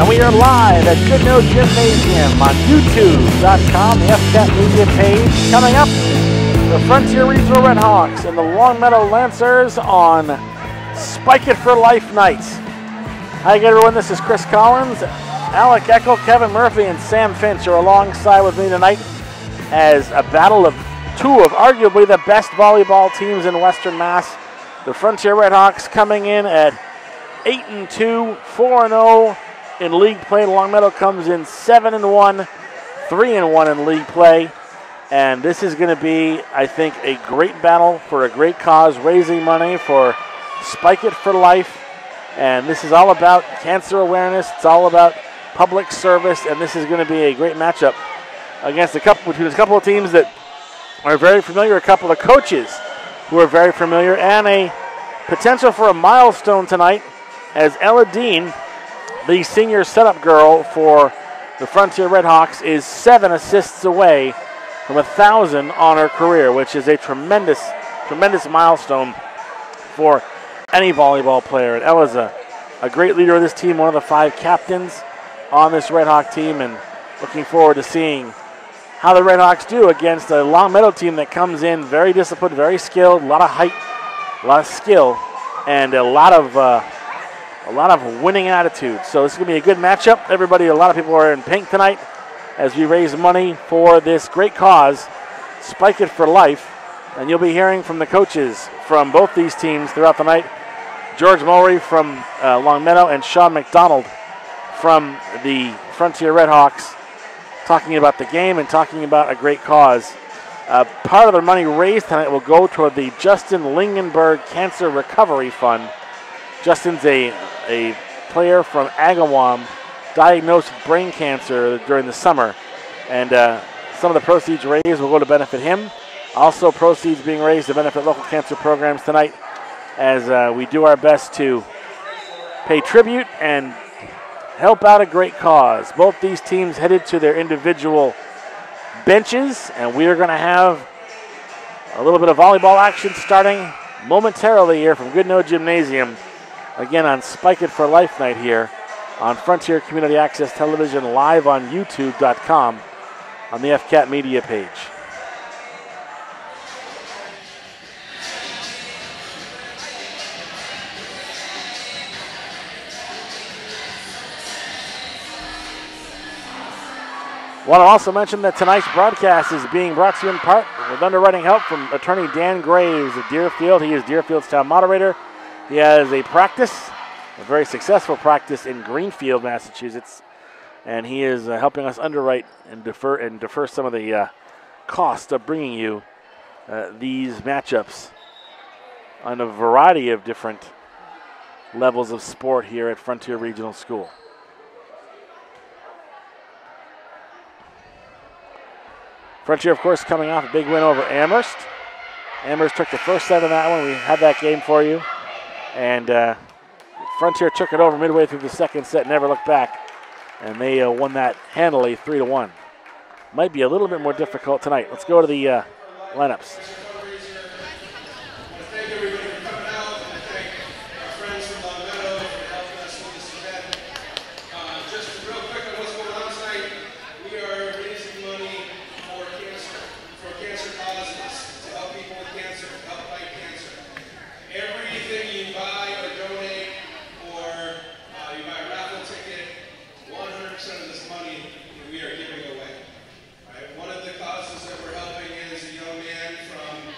And we are live at Goodnoe Gymnasium on YouTube.com, the FCAT media page. Coming up, the Frontier Regional RedHawks and the Longmeadow Lancers on Spike It for Life nights. Hi again, everyone. This is Chris Collins. Alec Eckel, Kevin Murphy, and Sam Finch are alongside with me tonight as a battle of two of arguably the best volleyball teams in Western Mass. The Frontier RedHawks coming in at 8-2, 4-0 in league play. Longmeadow comes in 7-1, 3-1 in league play. And this is going to be, I think, a great battle for a great cause, raising money for Spike It for Life. And this is all about cancer awareness. It's all about public service. And this is going to be a great matchup against between a couple of teams that are very familiar, a couple of coaches who are very familiar, and a potential for a milestone tonight as Ella Dean, the senior setup girl for the Frontier RedHawks, is 7 assists away from 1,000 on her career, which is a tremendous, tremendous milestone for any volleyball player. And Ella's a great leader of this team, one of the 5 captains on this RedHawk team, and looking forward to seeing how the RedHawks do against a Longmeadow team that comes in very disciplined, very skilled, a lot of height, a lot of skill, and a lot of winning attitude. So this is going to be a good matchup. Everybody, a lot of people are in pink tonight as we raise money for this great cause, Spike It for Life. And you'll be hearing from the coaches from both these teams throughout the night. George Mowry from Longmeadow and Sean McDonald from the Frontier RedHawks, talking about the game and talking about a great cause. Part of the money raised tonight will go toward the Justin Lingenberg Cancer Recovery Fund. Justin's a player from Agawam, diagnosed with brain cancer during the summer. And some of the proceeds raised will go to benefit him. Also proceeds being raised to benefit local cancer programs tonight as we do our best to pay tribute and help out a great cause. Both these teams headed to their individual benches, and we are going to have a little bit of volleyball action starting momentarily here from Goodnoe Gymnasium, again on Spike It for Life night here on Frontier Community Access Television, live on YouTube.com on the FCAT media page. Want to also mention that tonight's broadcast is being brought to you in part with underwriting help from attorney Dan Graves at Deerfield. He is Deerfield's town moderator. He has a very successful practice in Greenfield, Massachusetts, and he is helping us underwrite and defer some of the cost of bringing you these matchups on a variety of different levels of sport here at Frontier Regional School. Frontier, of course, coming off a big win over Amherst. Amherst took the first set of that one. We had that game for you. And Frontier took it over midway through the second set, never looked back. And they won that handily, 3-1. Might be a little bit more difficult tonight. Let's go to the lineups. One of the causes that we're helping is a young man from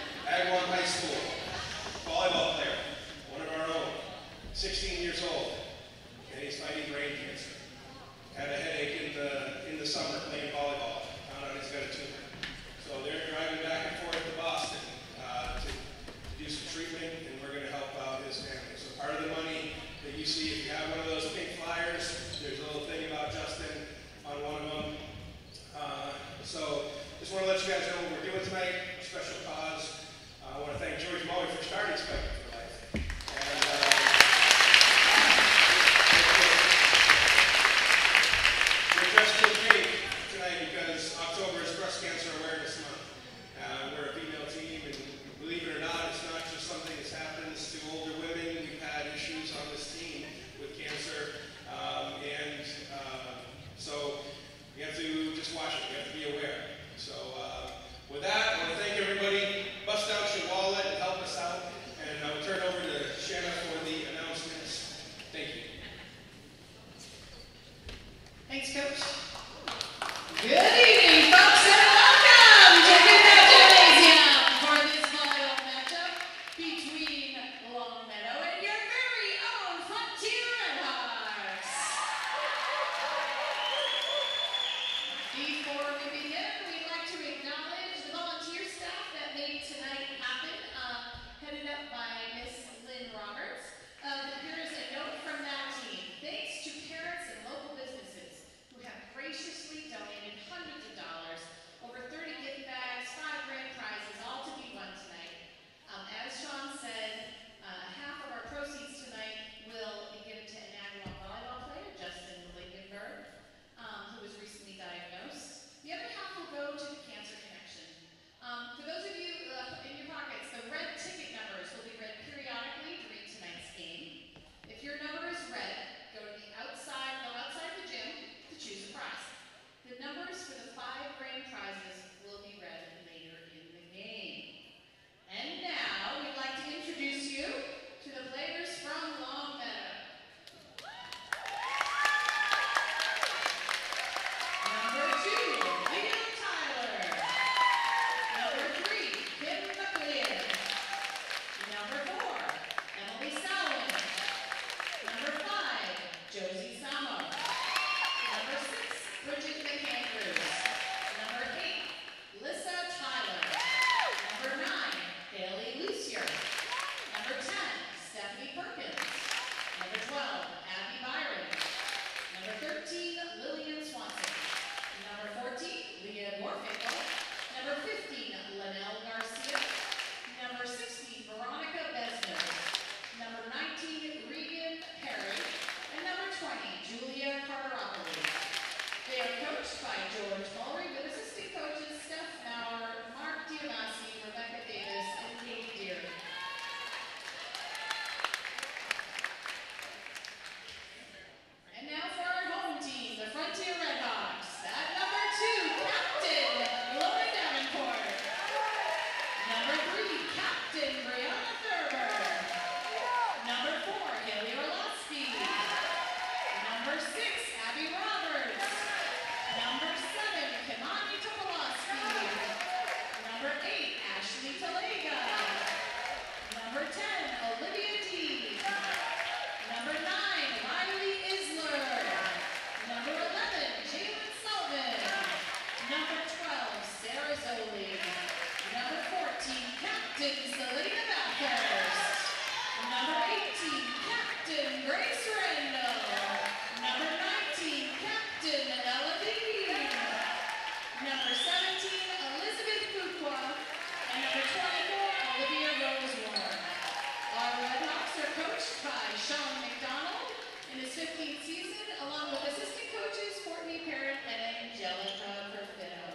coached by Sean McDonald in his 15th season, along with assistant coaches Courtney Parrott and Angelica Perfino.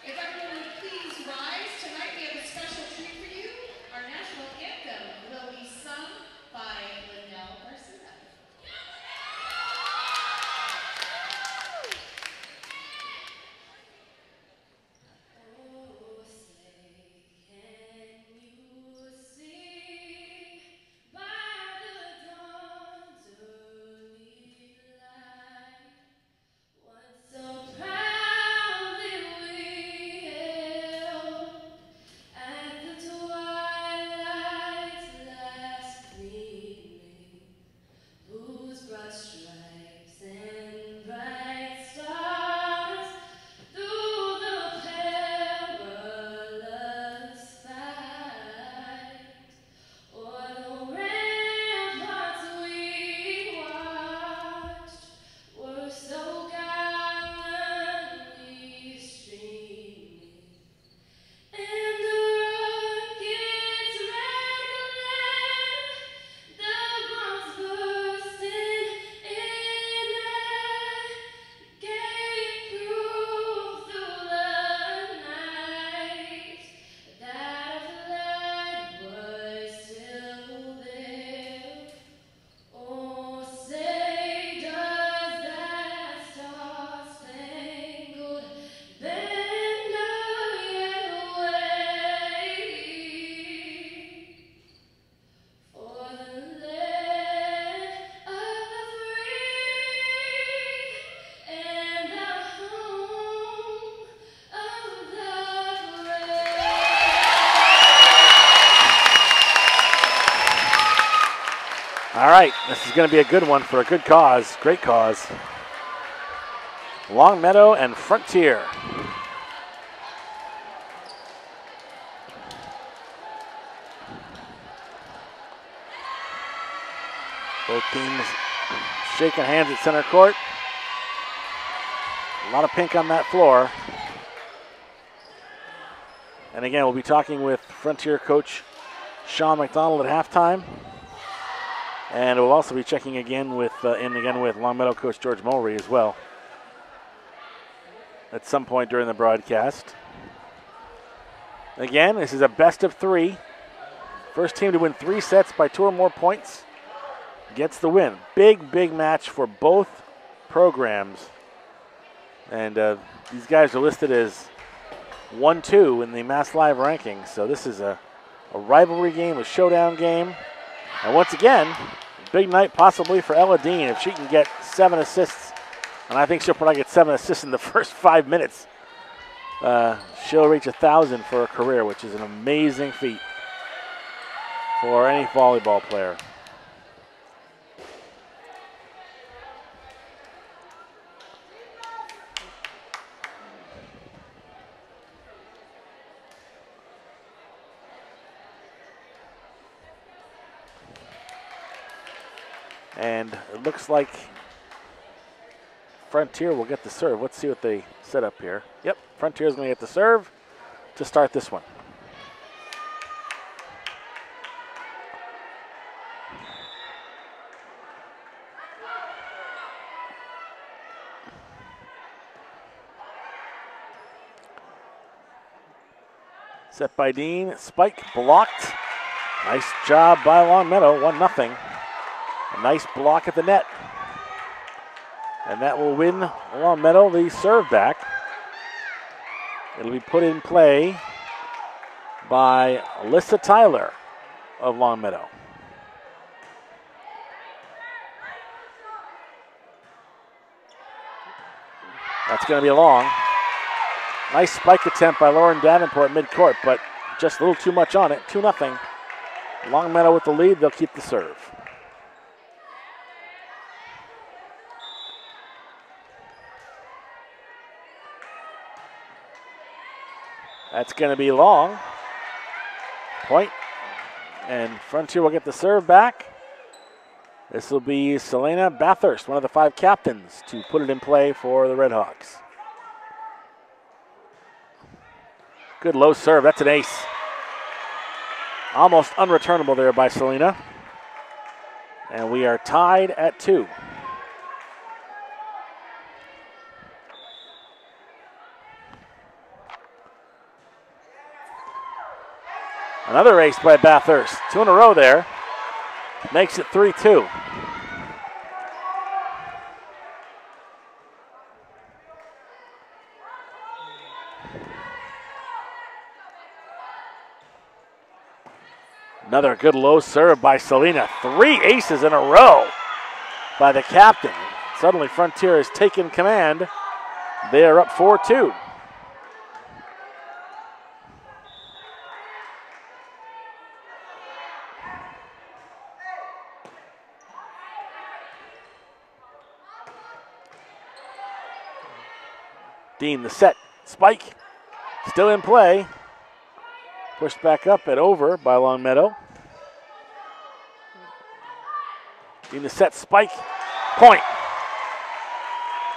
If everyone would please rise, tonight we have a special treat for you. Our national anthem will be sung by Linnell Garcia. All right, this is going to be a good one for a good cause, great cause. Longmeadow and Frontier. Both teams shaking hands at center court. A lot of pink on that floor. And again, we'll be talking with Frontier coach Sean McDonald at halftime. And we'll also be checking again with Longmeadow coach George Mulry as well at some point during the broadcast. Again, this is a best of three. First team to win 3 sets by 2 or more points gets the win. Big, big match for both programs. And these guys are listed as 1-2 in the Mass Live rankings. So this is a rivalry game, a showdown game. And once again, big night possibly for Ella Dean if she can get 7 assists. And I think she'll probably get 7 assists in the first 5 minutes. She'll reach 1,000 for her career, which is an amazing feat for any volleyball player. And it looks like Frontier will get the serve. Let's see what they set up here. Yep, Frontier's going to get the serve to start this one. Set by Dean, spike blocked. Nice job by Longmeadow, 1-0. A nice block at the net. And that will win Longmeadow the serve back. It'll be put in play by Alyssa Tyler of Longmeadow. That's going to be long. Nice spike attempt by Lauren Davenport midcourt, but just a little too much on it. 2-0. Longmeadow with the lead. They'll keep the serve. That's going to be long. Point. And Frontier will get the serve back. This will be Selena Bathurst, one of the 5 captains, to put it in play for the RedHawks. Good low serve. That's an ace. Almost unreturnable there by Selena. And we are tied at 2. Another ace by Bathurst. 2 in a row there. Makes it 3-2. Another good low serve by Selena. 3 aces in a row by the captain. Suddenly Frontier has taken command. They are up 4-2. Dean, the set, spike, still in play. Pushed back up and over by Longmeadow. Dean, the set, spike, point.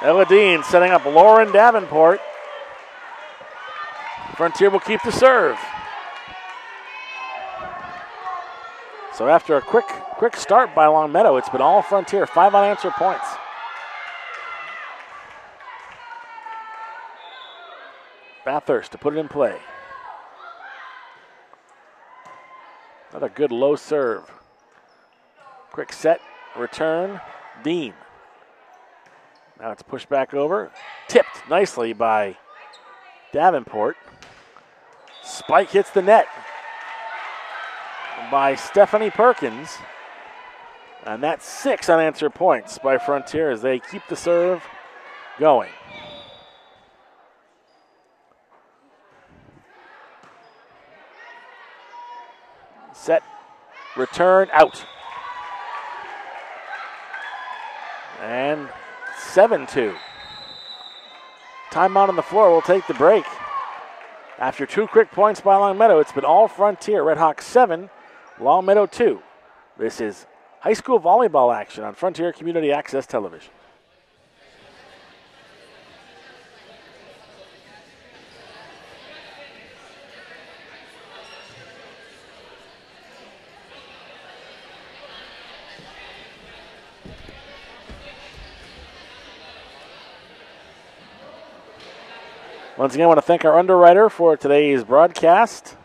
Ella Dean setting up Lauren Davenport. Frontier will keep the serve. So after a quick start by Longmeadow, it's been all Frontier, 5 unanswered points. Bathurst to put it in play. Another good low serve. Quick set, return, Dean. Now it's pushed back over. Tipped nicely by Davenport. Spike hits the net by Stephanie Perkins. And that's 6 unanswered points by Frontier as they keep the serve going. Set, return, out. And 7-2. Timeout on the floor. We'll take the break. After 2 quick points by Longmeadow, it's been all Frontier. RedHawk 7, Longmeadow 2. This is high school volleyball action on Frontier Community Access Television. Once again, I want to thank our underwriter for today's broadcast.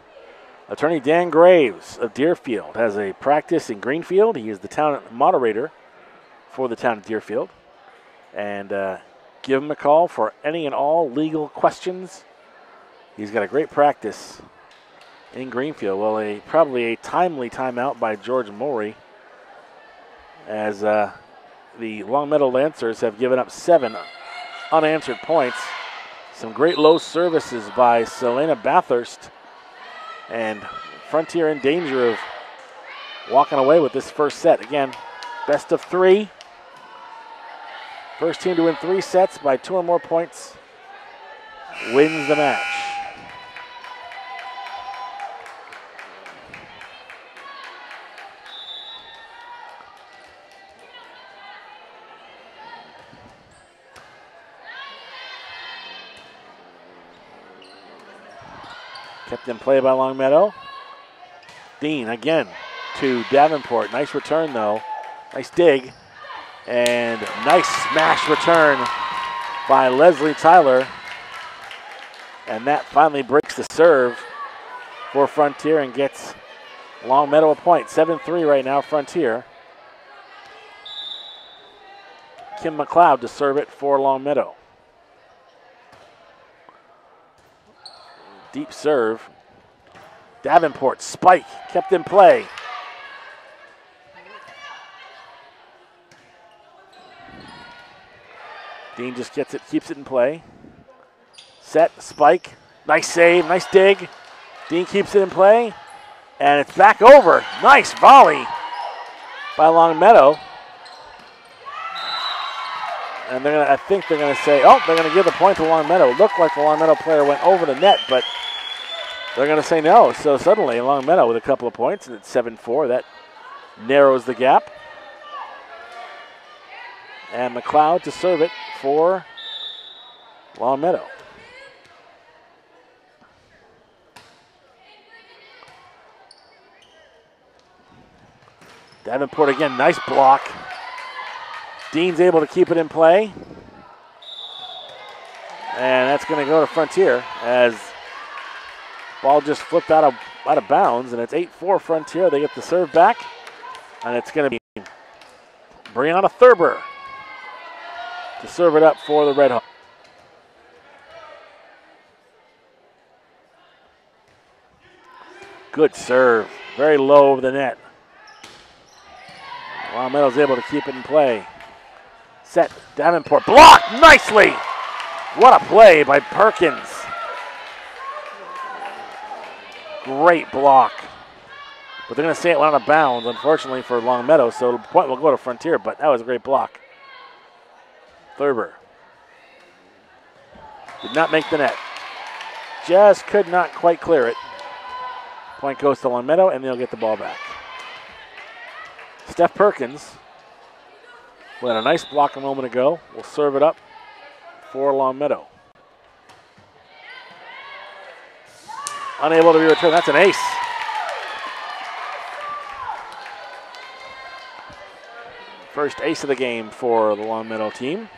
Attorney Dan Graves of Deerfield has a practice in Greenfield. He is the town moderator for the town of Deerfield. And give him a call for any and all legal questions. He's got a great practice in Greenfield. Well, probably a timely timeout by George Morey as the Longmeadow Lancers have given up 7 unanswered points. Some great low services by Selena Bathurst. And Frontier in danger of walking away with this first set. Again, best of 3. First team to win 3 sets by 2 or more points wins the match. Kept in play by Longmeadow. Dean again to Davenport. Nice return though. Nice dig. And nice smash return by Leslie Tyler. And that finally breaks the serve for Frontier and gets Longmeadow a point. 7-3 right now, Frontier. Kim McLeod to serve it for Longmeadow. Deep serve. Davenport, spike, kept in play. Dean just gets it, keeps it in play. Set, spike, nice save, nice dig. Dean keeps it in play, and it's back over. Nice volley by Longmeadow. And I think they're gonna say, oh, they're gonna give the point to Longmeadow. It looked like the Longmeadow player went over the net, but they're gonna say no. So suddenly Longmeadow with a couple of points, and it's 7-4. That narrows the gap. And McLeod to serve it for Longmeadow. Davenport again, nice block. Dean's able to keep it in play. And that's going to go to Frontier as ball just flipped out of bounds, and it's 8-4 Frontier. They get the serve back, and it's going to be Brianna Thurber to serve it up for the RedHawks. Good serve, very low over the net. Longmeadow's able to keep it in play. Set, Davenport, blocked nicely. What a play by Perkins. Great block. But they're going to say it went out of bounds, unfortunately, for Longmeadow, so the point will go to Frontier, but that was a great block. Thurber did not make the net. Just could not quite clear it. Point goes to Longmeadow, and they'll get the ball back. Steph Perkins, who had a nice block a moment ago, will serve it up for Longmeadow. Unable to be returned. That's an ace. First ace of the game for the Longmeadow team.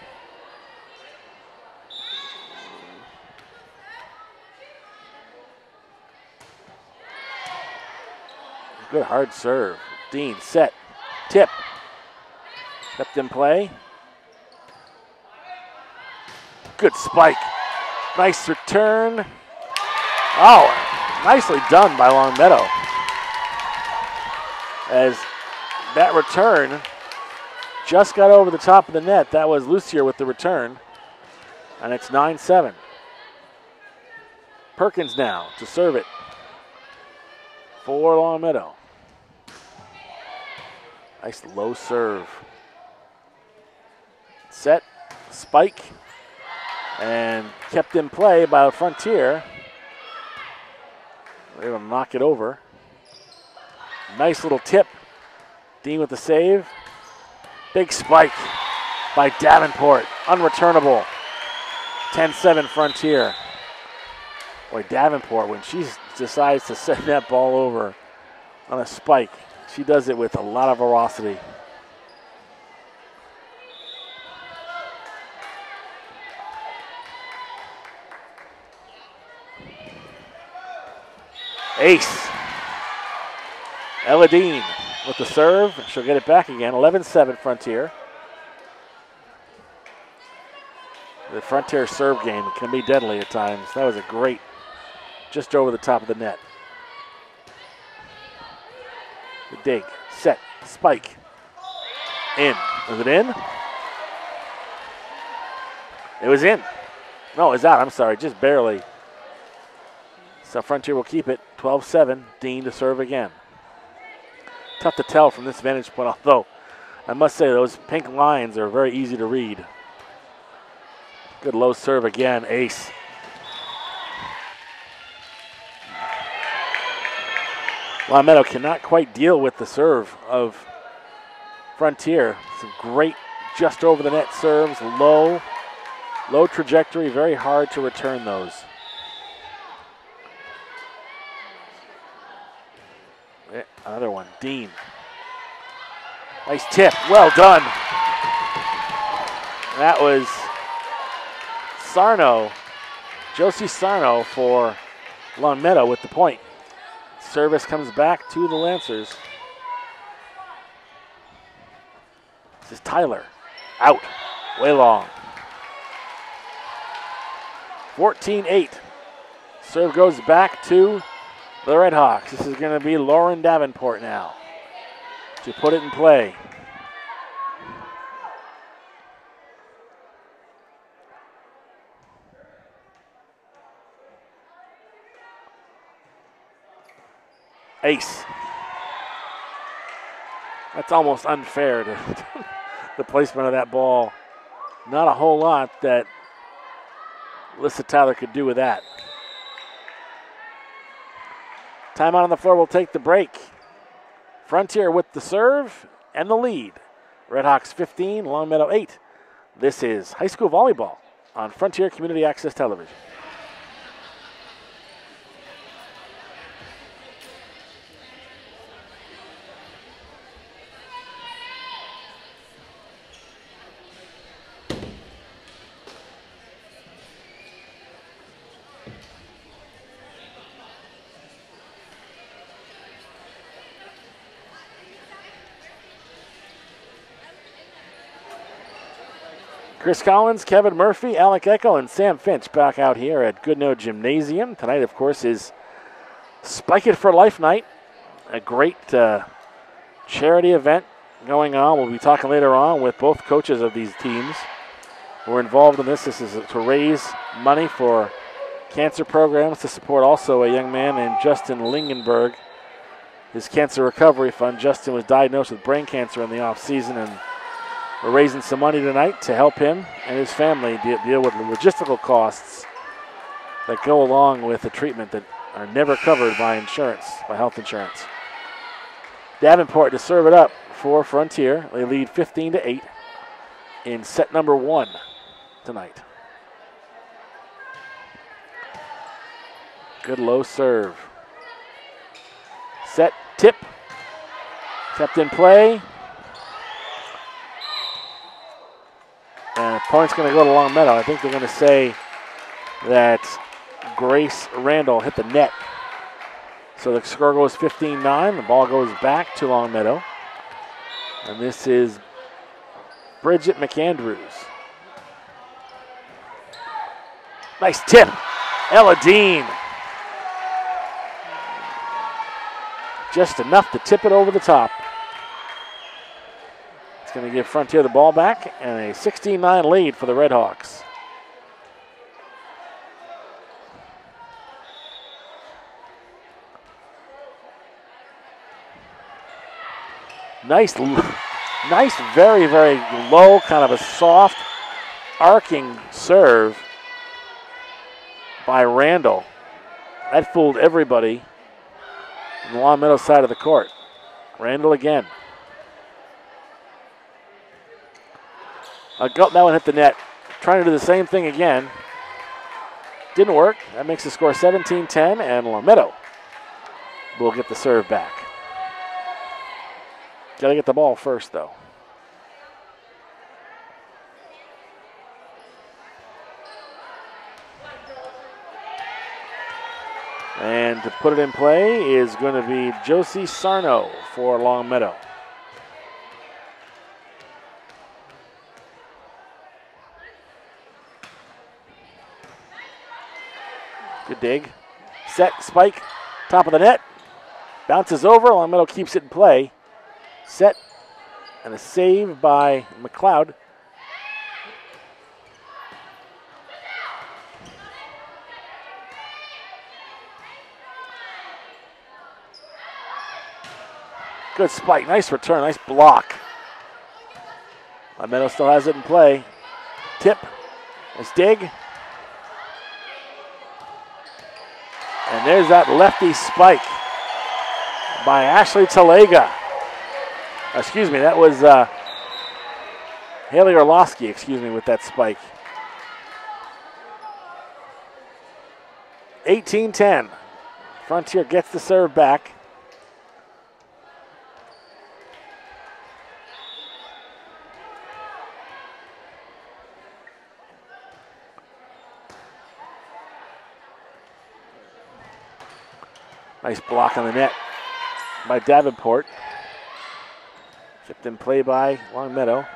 Good hard serve. Dean set, tip, kept in play. Good spike. Nice return. Oh, nicely done by Longmeadow. As that return just got over the top of the net. That was Lucier with the return. And it's 9-7. Perkins now to serve it for Longmeadow. Nice low serve. Set, spike, and kept in play by Frontier. They're able to knock it over. Nice little tip. Dean with the save. Big spike by Davenport. Unreturnable. 10-7 Frontier. Boy, Davenport, when she decides to send that ball over on a spike, she does it with a lot of ferocity. Ace. Ella Dean with the serve. She'll get it back again. 11-7 Frontier. The Frontier serve game can be deadly at times. That was a great, just over the top of the net. The dig, set, spike. In. Was it in? It was in. No, it was out. I'm sorry, just barely. So Frontier will keep it. 12-7. Dean to serve again. Tough to tell from this vantage point, although I must say those pink lines are very easy to read. Good low serve again. Ace. Longmeadow cannot quite deal with the serve of Frontier. Some great just over the net serves. Low trajectory. Very hard to return those. Another one, Dean. Nice tip, well done. That was Sarno, Josie Sarno for Longmeadow with the point. Service comes back to the Lancers. This is Tyler, out, way long. 14-8, serve goes back to the RedHawks. This is going to be Lauren Davenport now to put it in play. Ace. That's almost unfair to the placement of that ball. Not a whole lot that Alyssa Tyler could do with that. Timeout on the floor will take the break. Frontier with the serve and the lead. RedHawks 15, Longmeadow 8. This is high school volleyball on Frontier Community Access Television. Chris Collins, Kevin Murphy, Alec Echo, and Sam Finch back out here at Goodnoe Gymnasium. Tonight, of course, is Spike It for Life night, a great charity event going on. We'll be talking later on with both coaches of these teams who are involved in this. This is to raise money for cancer programs, to support also a young man named Justin Lingenberg. His cancer recovery fund. Justin was diagnosed with brain cancer in the off-season, and we're raising some money tonight to help him and his family deal with the logistical costs that go along with the treatment that are never covered by insurance, by health insurance. Davenport to serve it up for Frontier. They lead 15-8 in set number 1 tonight. Good low serve. Set, tip, kept in play. And point's going to go to Longmeadow. I think they're going to say that Grace Randall hit the net. So the score goes 15-9. The ball goes back to Longmeadow. And this is Bridget McAndrews. Nice tip. Ella Dean. Just enough to tip it over the top. It's going to give Frontier the ball back and a 16-9 lead for the RedHawks. Nice, very, very low, kind of a soft, arcing serve by Randall. That fooled everybody on the Longmeadow side of the court. Randall again. That one hit the net. Trying to do the same thing again. Didn't work. That makes the score 17-10, and Longmeadow will get the serve back. Got to get the ball first, though. And to put it in play is going to be Josie Sarno for Longmeadow. Good dig. Set, spike, top of the net. Bounces over, Longmeadow keeps it in play. Set, and a save by McLeod. Good spike, nice return, nice block. Longmeadow still has it in play. Tip, nice dig. And there's that lefty spike by Ashley Talega. Excuse me, that was Haley Orlowski, with that spike. 18-10. Frontier gets the serve back. Nice block on the net by Davenport. Tipped in play by Longmeadow.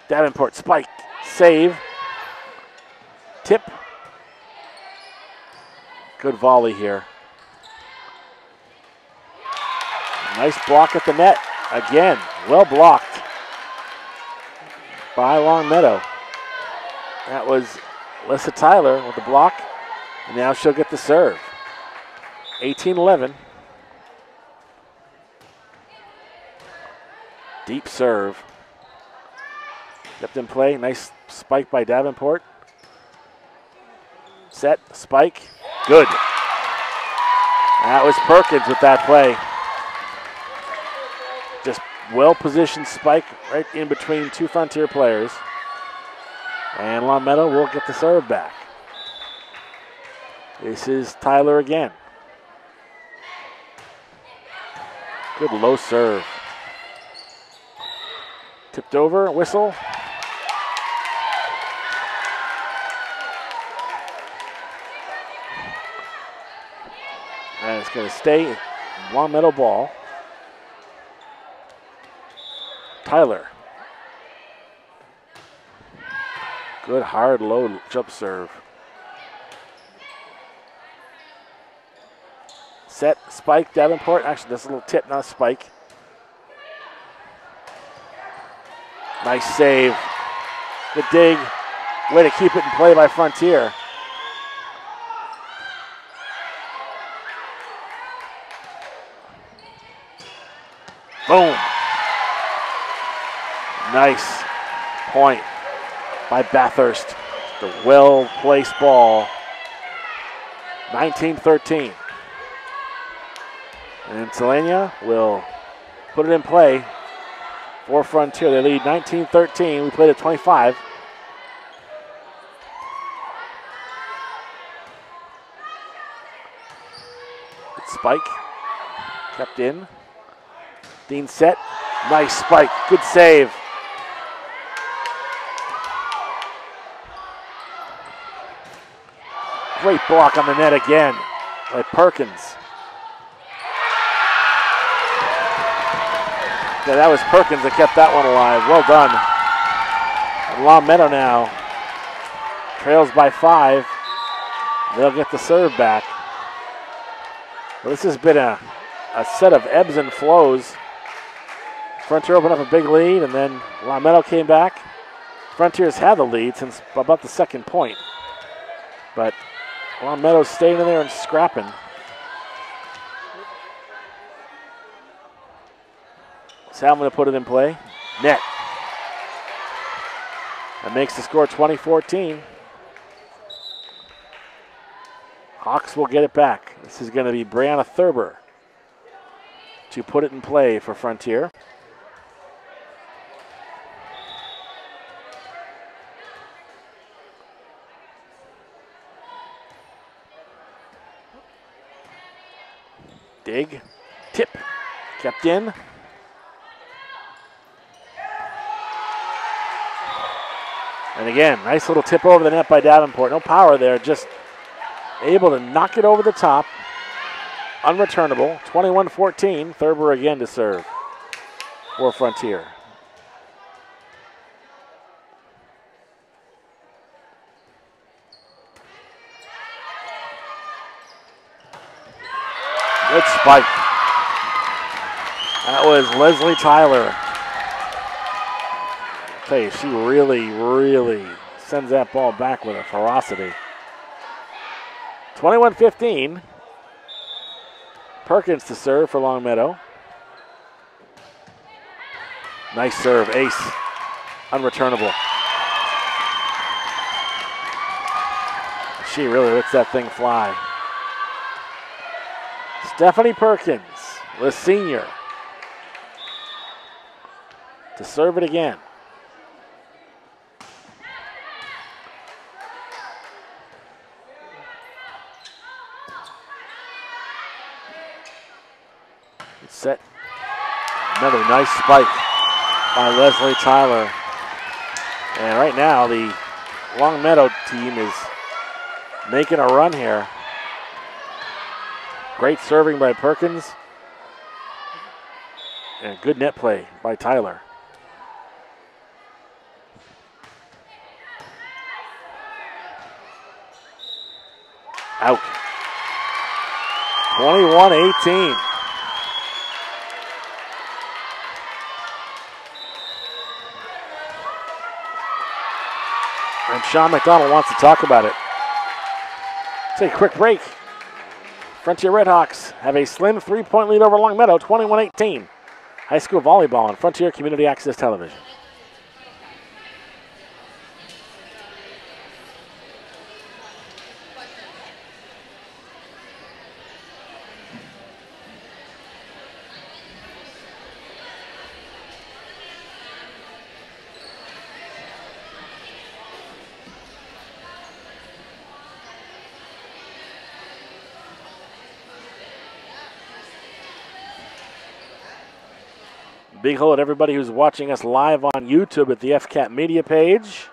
Davenport spike, save, tip. Good volley here. Nice block at the net. Again, well blocked by Longmeadow. That was Alyssa Tyler with the block, and now she'll get the serve. 18-11. Deep serve. Kept in play. Nice spike by Davenport. Set, spike. Good. That was Perkins with that play. Just well-positioned spike right in between two Frontier players. And Longmeadow will get the serve back. This is Tyler again. Good low serve. Tipped over, whistle. And it's going to stay Longmeadow ball. Tyler. Good hard low jump serve. Set, spike, Davenport. Actually, that's a little tip, not a spike. Nice save. Good dig. Way to keep it in play by Frontier. Boom. Nice point by Bathurst. The well-placed ball. 19-13. And Selenia will put it in play for Frontier. They lead 19-13. We played at 25. Good spike. Kept in. Dean set. Nice spike. Good save. Great block on the net again by Perkins. Yeah, that was Perkins that kept that one alive. Well done. Longmeadow now trails by 5. They'll get the serve back. Well, this has been a set of ebbs and flows. Frontier opened up a big lead, and then Longmeadow came back. Frontier's had the lead since about the second point. But Longmeadow's staying in there and scrapping. Salmon to put it in play. Net. That makes the score 20-14. Hawks will get it back. This is going to be Brianna Thurber to put it in play for Frontier. Dig. Tip. Kept in. And again, nice little tip over the net by Davenport. No power there, just able to knock it over the top. Unreturnable. 21-14. Thurber again to serve for Frontier. Good spike. That was Leslie Tyler. I tell you, she really sends that ball back with a ferocity. 21-15. Perkins to serve for Longmeadow. Nice serve, ace. Unreturnable. She really lets that thing fly. Stephanie Perkins, the senior, to serve it again. Set. Another nice spike by Leslie Tyler. And right now the Longmeadow team is making a run here. Great serving by Perkins. And good net play by Tyler. Out. 21-18. And Sean McDonald wants to talk about it. Take a quick break. Frontier RedHawks have a slim 3-point lead over Longmeadow, 21-18. High school volleyball on Frontier Community Access Television. Big hello to everybody who's watching us live on YouTube at the FCAT Media page.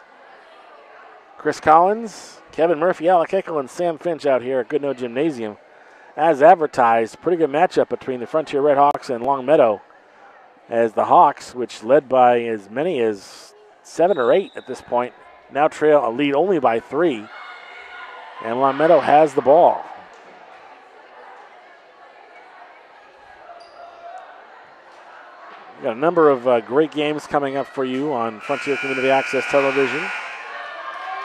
Chris Collins, Kevin Murphy, Alec Eckel, and Sam Finch out here at Goodnoe Gymnasium. As advertised, pretty good matchup between the Frontier RedHawks and Longmeadow, as the Hawks, which led by as many as 7 or 8 at this point, now trail a lead only by 3. And Longmeadow has the ball. We've got a number of great games coming up for you on Frontier Community Access Television.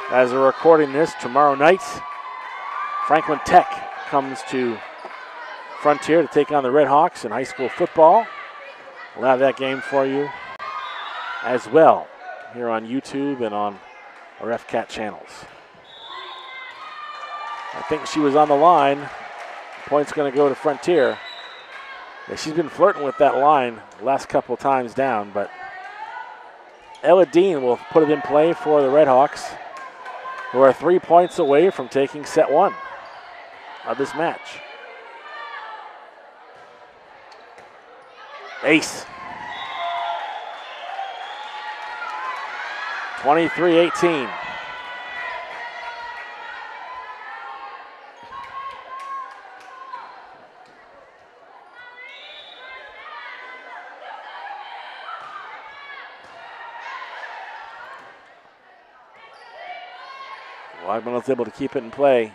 As we're recording this, tomorrow night, Franklin Tech comes to Frontier to take on the RedHawks in high school football. We'll have that game for you as well here on YouTube and on our FCAT channels. I think she was on the line. The point's going to go to Frontier. Yeah, she's been flirting with that line the last couple of times down, but Ella Dean will put it in play for the RedHawks, who are 3 points away from taking set 1 of this match. Ace. 23-18. Wagman was able to keep it in play.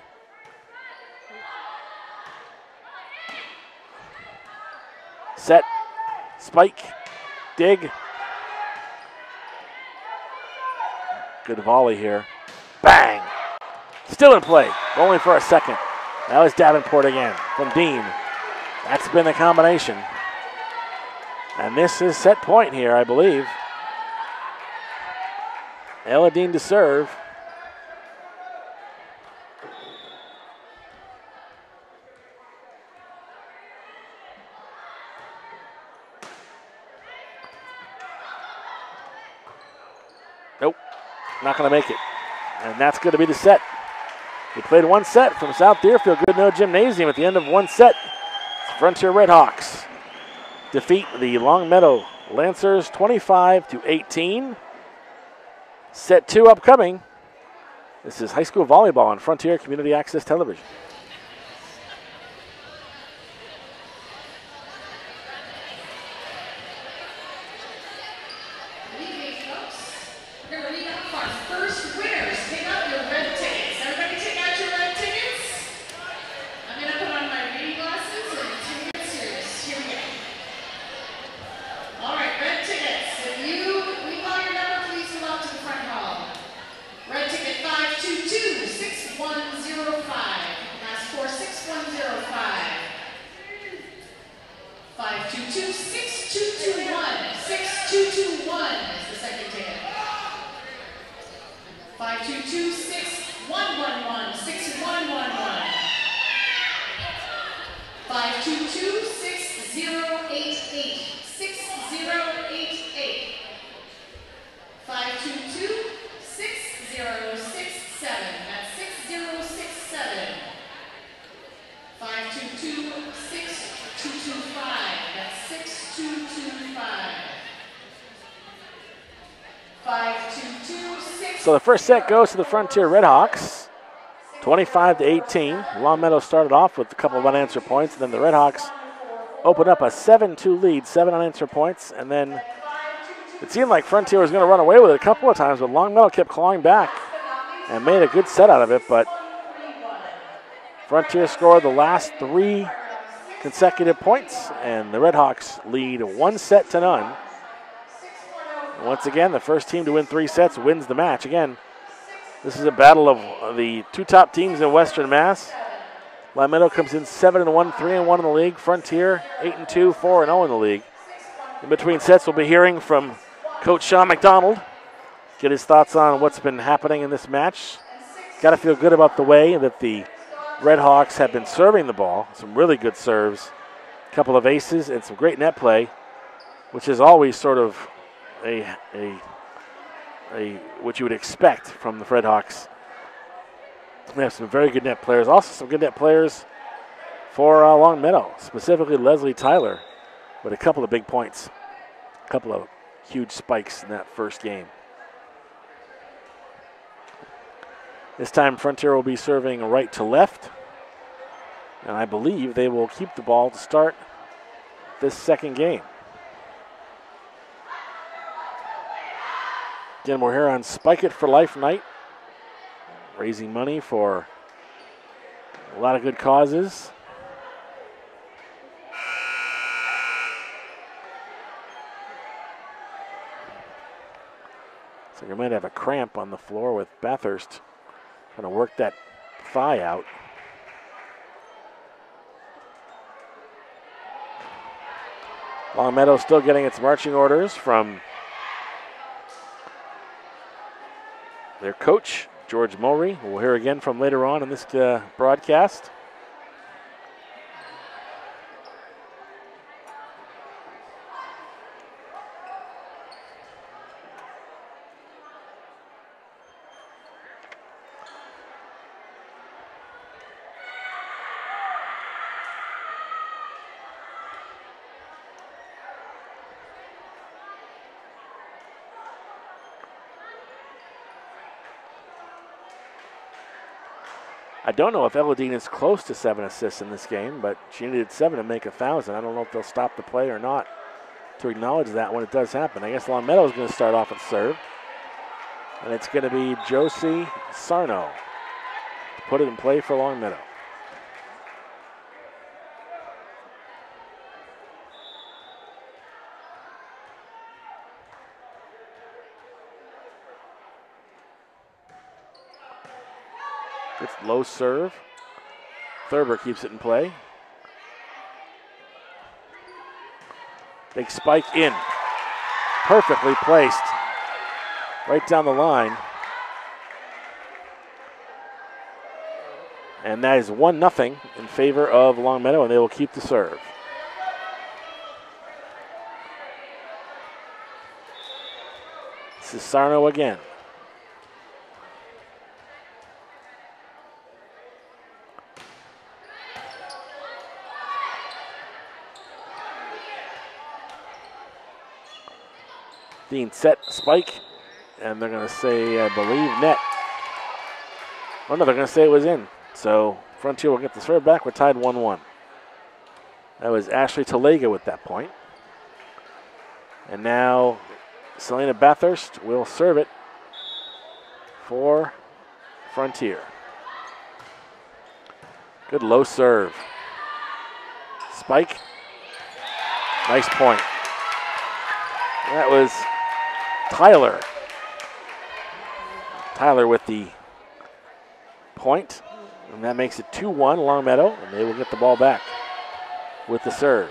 Set, spike, dig. Good volley here. Bang! Still in play, only for a second. Now it's Davenport again from Dean. That's been the combination. And this is set point here, I believe. Ella Dean to serve. Nope, not going to make it. And that's going to be the set. We played 1 set from South Deerfield Goodnoe Gymnasium at the end of 1 set. Frontier RedHawks defeat the Longmeadow Lancers 25-18. Set 2 upcoming. This is high school volleyball on Frontier Community Access Television. So the first set goes to the Frontier RedHawks, 25-18. Longmeadow started off with a couple of unanswered points, and then the RedHawks opened up a 7-2 lead, 7 unanswered points, and then it seemed like Frontier was going to run away with it a couple of times, but Longmeadow kept clawing back and made a good set out of it, but Frontier scored the last 3 consecutive points, and the RedHawks lead 1-0. Once again, the first team to win 3 sets wins the match. Again, this is a battle of the 2 top teams in Western Mass. Longmeadow comes in 7-1, 3-1 in the league. Frontier 8-2, 4-0 in the league. In between sets, we'll be hearing from Coach Sean McDonald, get his thoughts on what's been happening in this match. Got to feel good about the way that the RedHawks have been serving the ball. Some really good serves, a couple of aces, and some great net play, which is always sort of what you would expect from the RedHawks. We have some very good net players, also some good net players for Longmeadow, specifically Leslie Tyler with a couple of big points, a couple of huge spikes in that first game. This time Frontier will be serving right to left, and I believe they will keep the ball to start this second game. Again, we're here on Spike It for Life night, raising money for a lot of good causes. So you might have a cramp on the floor with Bathurst trying to work that thigh out. Longmeadow still getting its marching orders from their coach, George Mulry, who we'll hear again from later on in this broadcast. I don't know if Elodine is close to 7 assists in this game, but she needed 7 to make 1,000. I don't know if they'll stop the play or not to acknowledge that when it does happen. I guess Longmeadow is going to start off at serve, and it's going to be Josie Sarno to put it in play for Longmeadow. It's low serve. Thurber keeps it in play. Big spike in. Perfectly placed. Right down the line. And that is 1-0 in favor of Longmeadow, and they will keep the serve. This is Sarno again. Dean set spike, and they're going to say, I believe, net. Oh no, they're going to say it was in. So Frontier will get the serve back. We're tied 1-1. That was Ashley Talega with that point. And now Selena Bathurst will serve it for Frontier. Good low serve. Spike. Nice point. That was Tyler. Tyler with the point, and that makes it 2-1 Longmeadow, and they will get the ball back with the serve.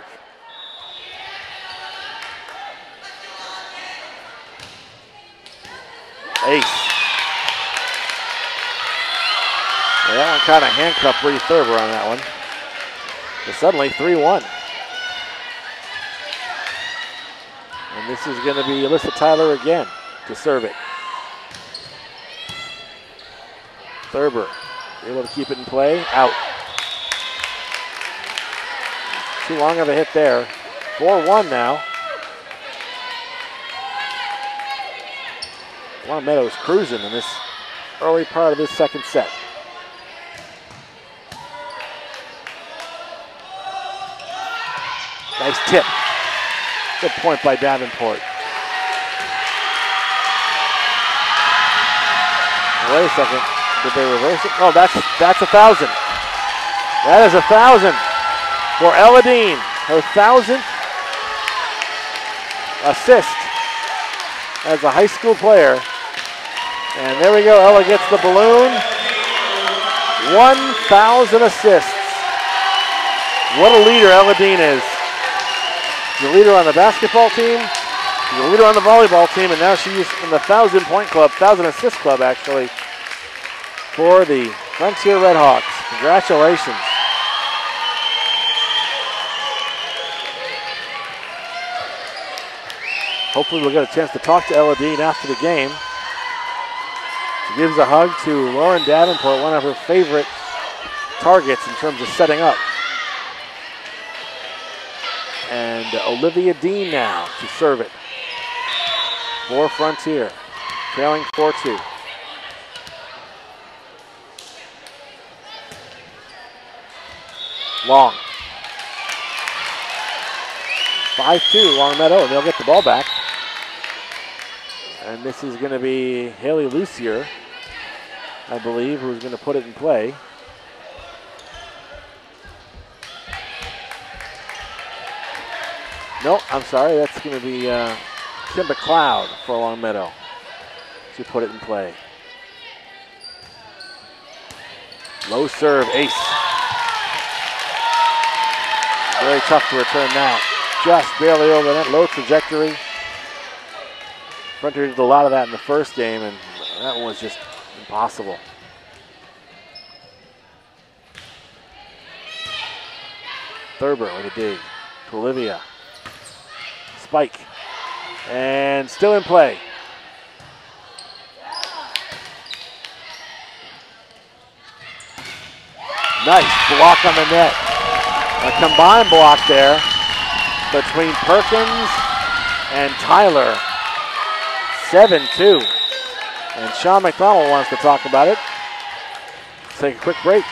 Ace. Yeah, that one kind of handcuffed Bree Thurber on that one. But suddenly 3-1. And this is going to be Alyssa Tyler again to serve it. Thurber able to keep it in play. Out. Too long of a hit there. 4-1 now. Longmeadow's cruising in this early part of this second set. Nice tip. Good point by Davenport. Wait a second. Did they reverse it? Oh, that's 1,000. That is 1,000 for Elodine. Her 1,000th assist as a high school player. And there we go. Ella gets the balloon. 1,000 assists. What a leader Elodine is. She's a leader on the basketball team. She's a leader on the volleyball team, and now she's in the 1,000-point club, 1,000-assist club, actually, for the Frontier RedHawks. Congratulations. Hopefully we'll get a chance to talk to Elodine after the game. She gives a hug to Lauren Davenport, one of her favorite targets in terms of setting up. And Olivia Dean now to serve it for Frontier, trailing 4-2. Long. 5-2 Longmeadow, and they'll get the ball back. And this is going to be Haley Lucier, I believe, who's going to put it in play. No, I'm sorry. That's going to be Kim McLeod for Longmeadow. She put it in play. Low serve, ace. Very tough to return that. Just barely over the net, low trajectory. Frontier did a lot of that in the first game, and that one was just impossible. Thurber with a dig to Olivia. Spike. And still in play. Nice block on the net. A combined block there between Perkins and Tyler. 7-2. And Sean McDonald wants to talk about it. Let's take a quick break.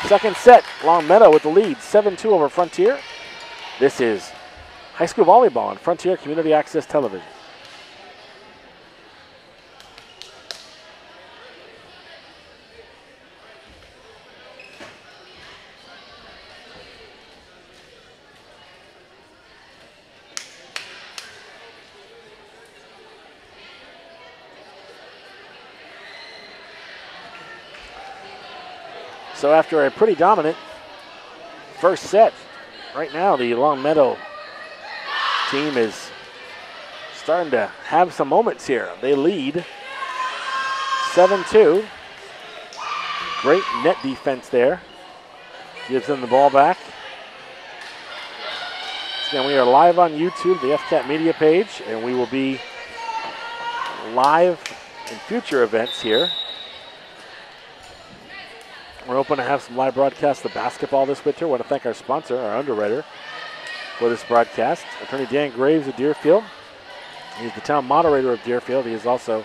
Second set, Longmeadow with the lead, 7-2 over Frontier. This is high school volleyball on Frontier Community Access Television. So after a pretty dominant first set, right now the Longmeadow team is starting to have some moments here. They lead 7-2. Great net defense there. Gives them the ball back. Again, we are live on YouTube, the FCAT media page, and we will be live in future events here. We're hoping to have some live broadcasts of basketball this winter. I want to thank our sponsor, our underwriter, for this broadcast. Attorney Dan Graves of Deerfield. He's the town moderator of Deerfield. He is also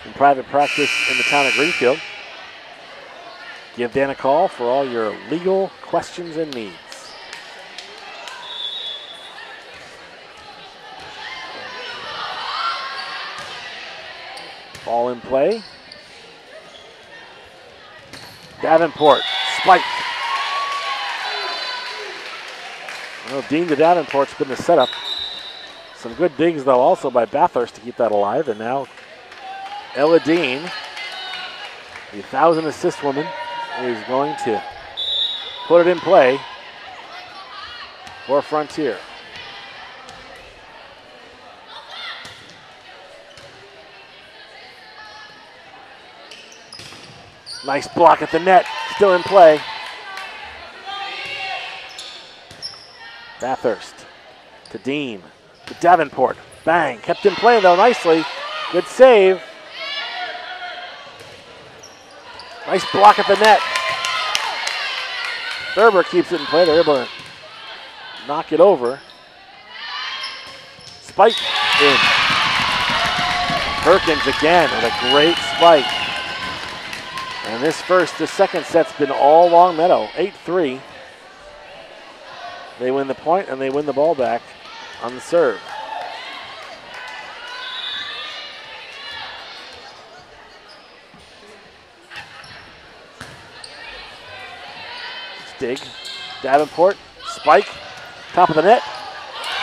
in private practice in the town of Greenfield. Give Dan a call for all your legal questions and needs. Ball in play. Davenport, spike. Well, Dean to Davenport's been the setup. Some good digs, though, also by Bathurst to keep that alive. And now Ella Dean, the 1,000 assist woman, is going to put it in play for Frontier. Nice block at the net, still in play. Bathurst to Dean, to Davenport. Bang, kept in play though nicely. Good save. Nice block at the net. Thurber keeps it in play. They're able to knock it over. Spike in. Perkins again with a great spike. And this second set's been all Longmeadow, 8-3. They win the point and they win the ball back on the serve. Dig, Davenport, spike, top of the net.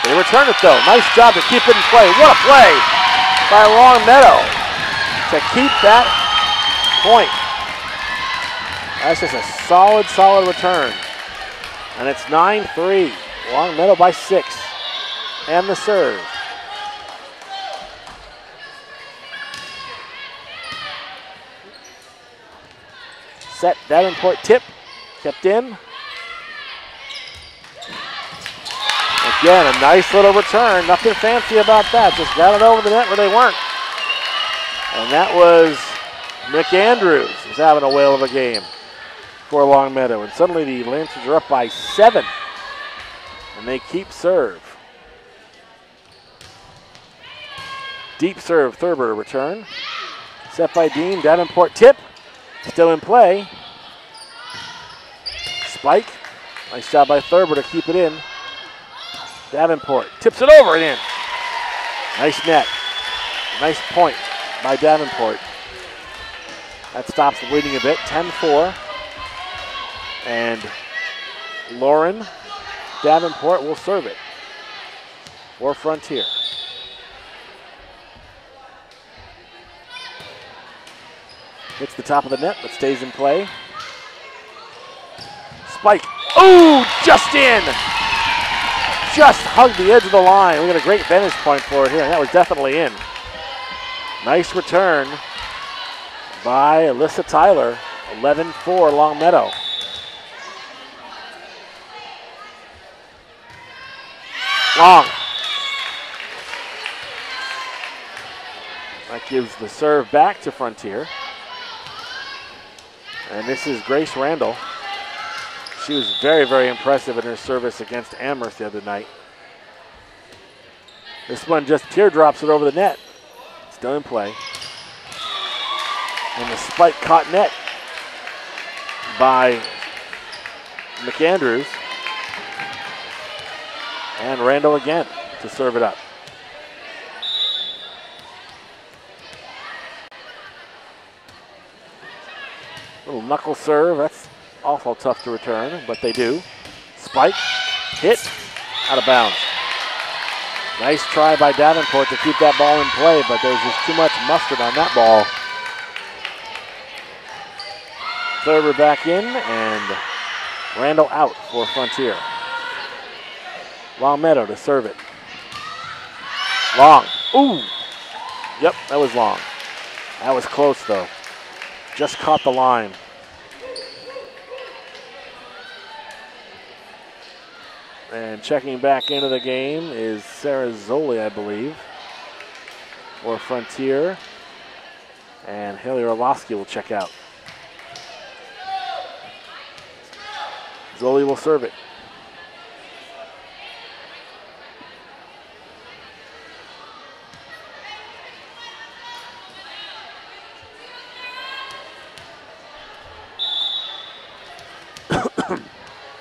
They return it though. Nice job to keep it in play. What a play by Longmeadow to keep that point. That's just a solid return. And it's 9-3. Longmeadow by 6. And the serve. Set, Davenport tip. Kept in. Again, a nice little return. Nothing fancy about that. Just got it over the net where they weren't. And that was McAndrews, who's having a whale of a game for Longmeadow. And suddenly the Lancers are up by 7. And they keep serve. Deep serve, Thurber return. Set by Dean, Davenport tip. Still in play. Spike. Nice job by Thurber to keep it in. Davenport tips it over and in. Nice net. Nice point by Davenport. That stops the bleeding a bit, 10-4. And Lauren Davenport will serve it for Frontier. Hits the top of the net, but stays in play. Spike. Ooh, just in! Just hugged the edge of the line. We got a great vantage point for it here, and that was definitely in. Nice return by Alyssa Tyler. 11-4 Longmeadow. Long. That gives the serve back to Frontier. And this is Grace Randall. She was very, very impressive in her service against Amherst the other night. This one just teardrops it over the net. Still in play. And the spike caught net by McAndrews. And Randall again to serve it up. Little knuckle serve, that's awful tough to return, but they do. Spike, hit, out of bounds. Nice try by Davenport to keep that ball in play, but there's just too much mustard on that ball. Thurber back in, and Randall out for Frontier. Longmeadow to serve it. Long. Ooh. Yep, that was long. That was close, though. Just caught the line. And checking back into the game is Sarah Zoli, I believe, for Frontier. And Haley Orlowski will check out. Zoli will serve it.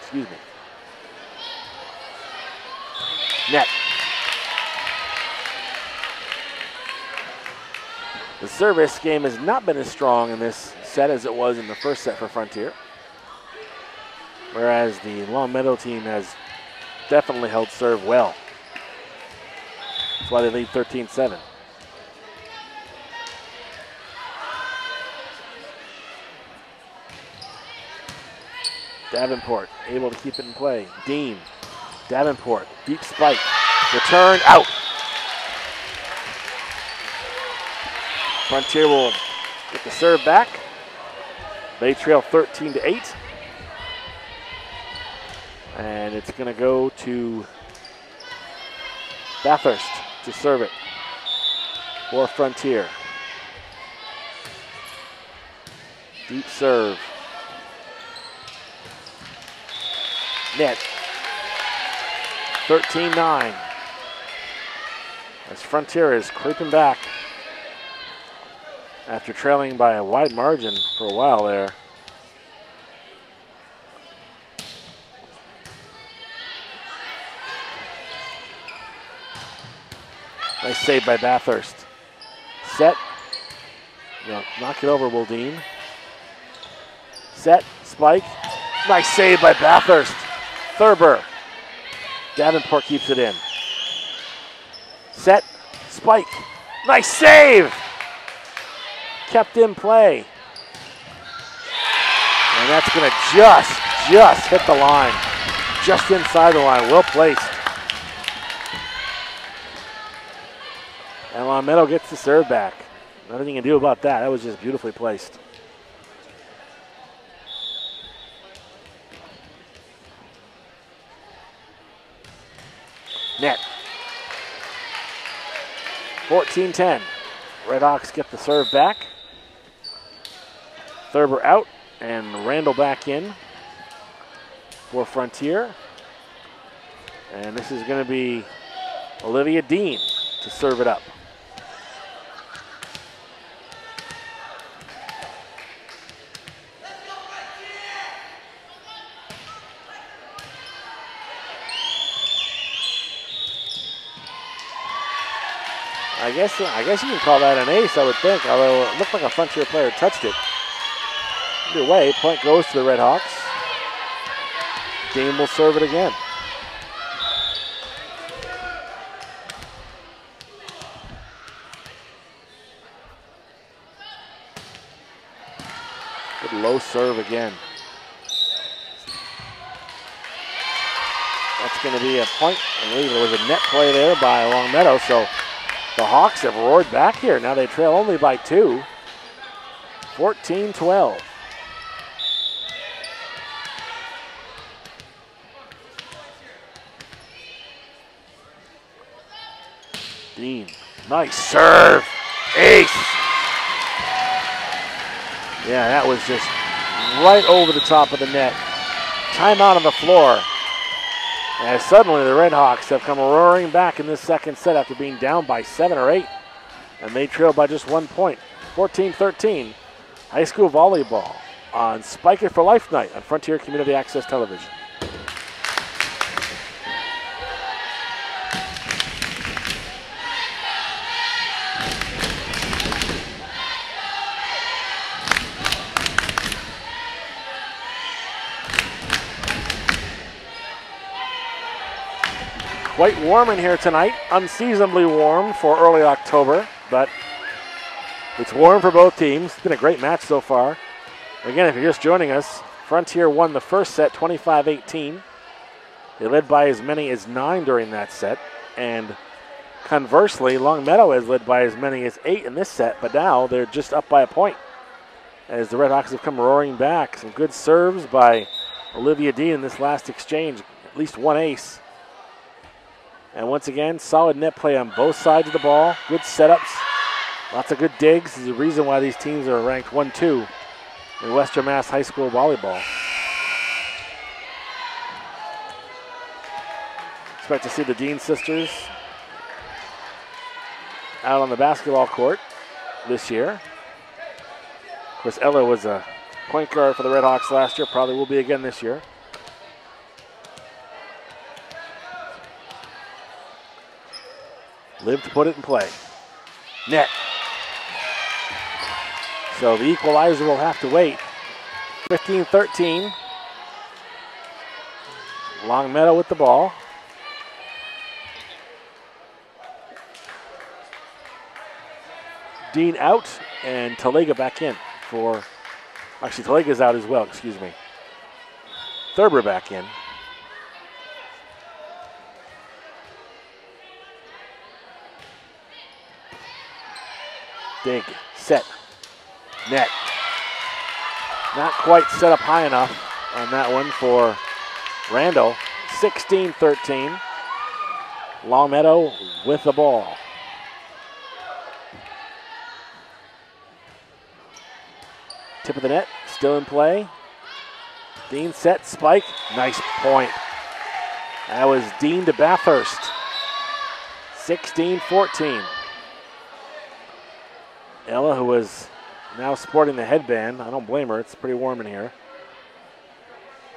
Excuse me. Net. The service game has not been as strong in this set as it was in the first set for Frontier. Whereas the Longmeadow team has definitely held serve well. That's why they lead 13-7. Davenport able to keep it in play. Dean, Davenport, deep spike, return, out. Frontier will get the serve back. They trail 13-8. And it's going to go to Bathurst to serve it for Frontier. Deep serve. Net. 13-9. As Frontier is creeping back after trailing by a wide margin for a while there. Nice save by Bathurst. Set. Knock it over, Wildine. Set. Spike. Nice save by Bathurst. Thurber. Davenport keeps it in. Set. Spike. Nice save. Kept in play. And that's going to just hit the line. Just inside the line. Well placed. And Longmeadow gets the serve back. Nothing you can do about that. That was just beautifully placed. Net. 14-10. RedHawks get the serve back. Thurber out and Randall back in for Frontier. And this is going to be Olivia Dean to serve it up. I guess you can call that an ace, I would think, although it looked like a Frontier player touched it. Either way, point goes to the RedHawks. Dean will serve it again. Good low serve again. That's going to be a point. I believe there was a net play there by Longmeadow, so the Hawks have roared back here. Now they trail only by 2. 14-12. Dean, nice serve. Ace. Yeah, that was just right over the top of the net. Timeout on the floor. As suddenly the RedHawks have come roaring back in this second set after being down by 7 or 8. And they trail by just 1 point. 14-13. High school volleyball on Spike It for Life Night on Frontier Community Access Television. Quite warm in here tonight, unseasonably warm for early October, but it's warm for both teams. It's been a great match so far. Again, if you're just joining us, Frontier won the first set 25-18. They led by as many as 9 during that set, and conversely, Longmeadow has led by as many as 8 in this set, but now they're just up by a point as the RedHawks have come roaring back. Some good serves by Olivia Dean in this last exchange, at least one ace. And once again, solid net play on both sides of the ball. Good setups. Lots of good digs. This is the reason why these teams are ranked 1-2 in Western Mass High School volleyball. Expect to see the Dean sisters out on the basketball court this year. Of course, Ella was a point guard for the RedHawks last year. Probably will be again this year. Live to put it in play. Net. So the equalizer will have to wait. 15-13. Longmeadow with the ball. Dean out and Talega back in for, actually Talega's out as well, excuse me. Thurber back in. Dig, set, net. Not quite set up high enough on that one for Randall. 16-13. Longmeadow with the ball. Tip of the net, still in play. Dean set, spike, nice point. That was Dean to Bathurst. 16-14. Ella, who is now sporting the headband. I don't blame her. It's pretty warm in here.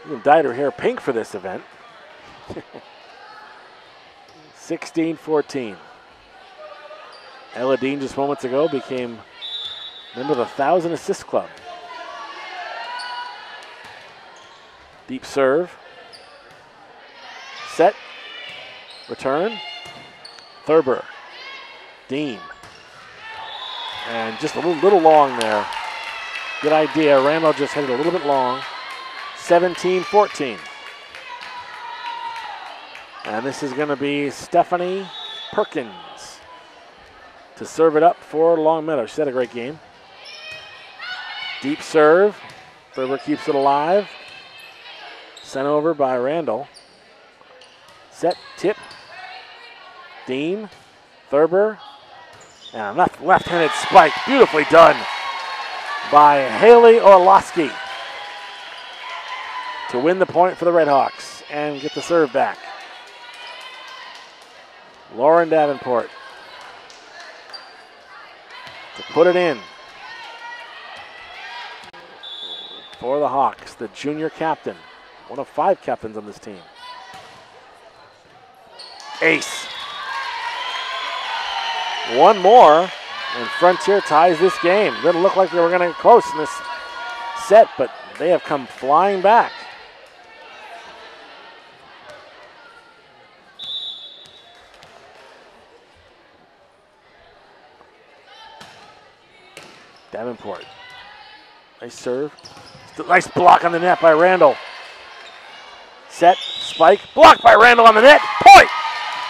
Even dyed her hair pink for this event. 16-14. Ella Dean just moments ago became member of the 1,000 Assist Club. Deep serve. Set. Return. Thurber. Dean. And just a little long there. Good idea. Randall just hit it a little bit long. 17-14. And this is going to be Stephanie Perkins to serve it up for Longmeadow. She's had a great game. Deep serve. Thurber keeps it alive. Sent over by Randall. Set, tip. Dean, Thurber. And a left-handed spike, beautifully done by Haley Orlowski to win the point for the RedHawks and get the serve back. Lauren Davenport to put it in for the Hawks, the junior captain, one of 5 captains on this team. Ace. One more, and Frontier ties this game. Didn't look like they were going to get close in this set, but they have come flying back. Davenport. Nice serve. Nice block on the net by Randall. Set, spike, blocked by Randall on the net. Point!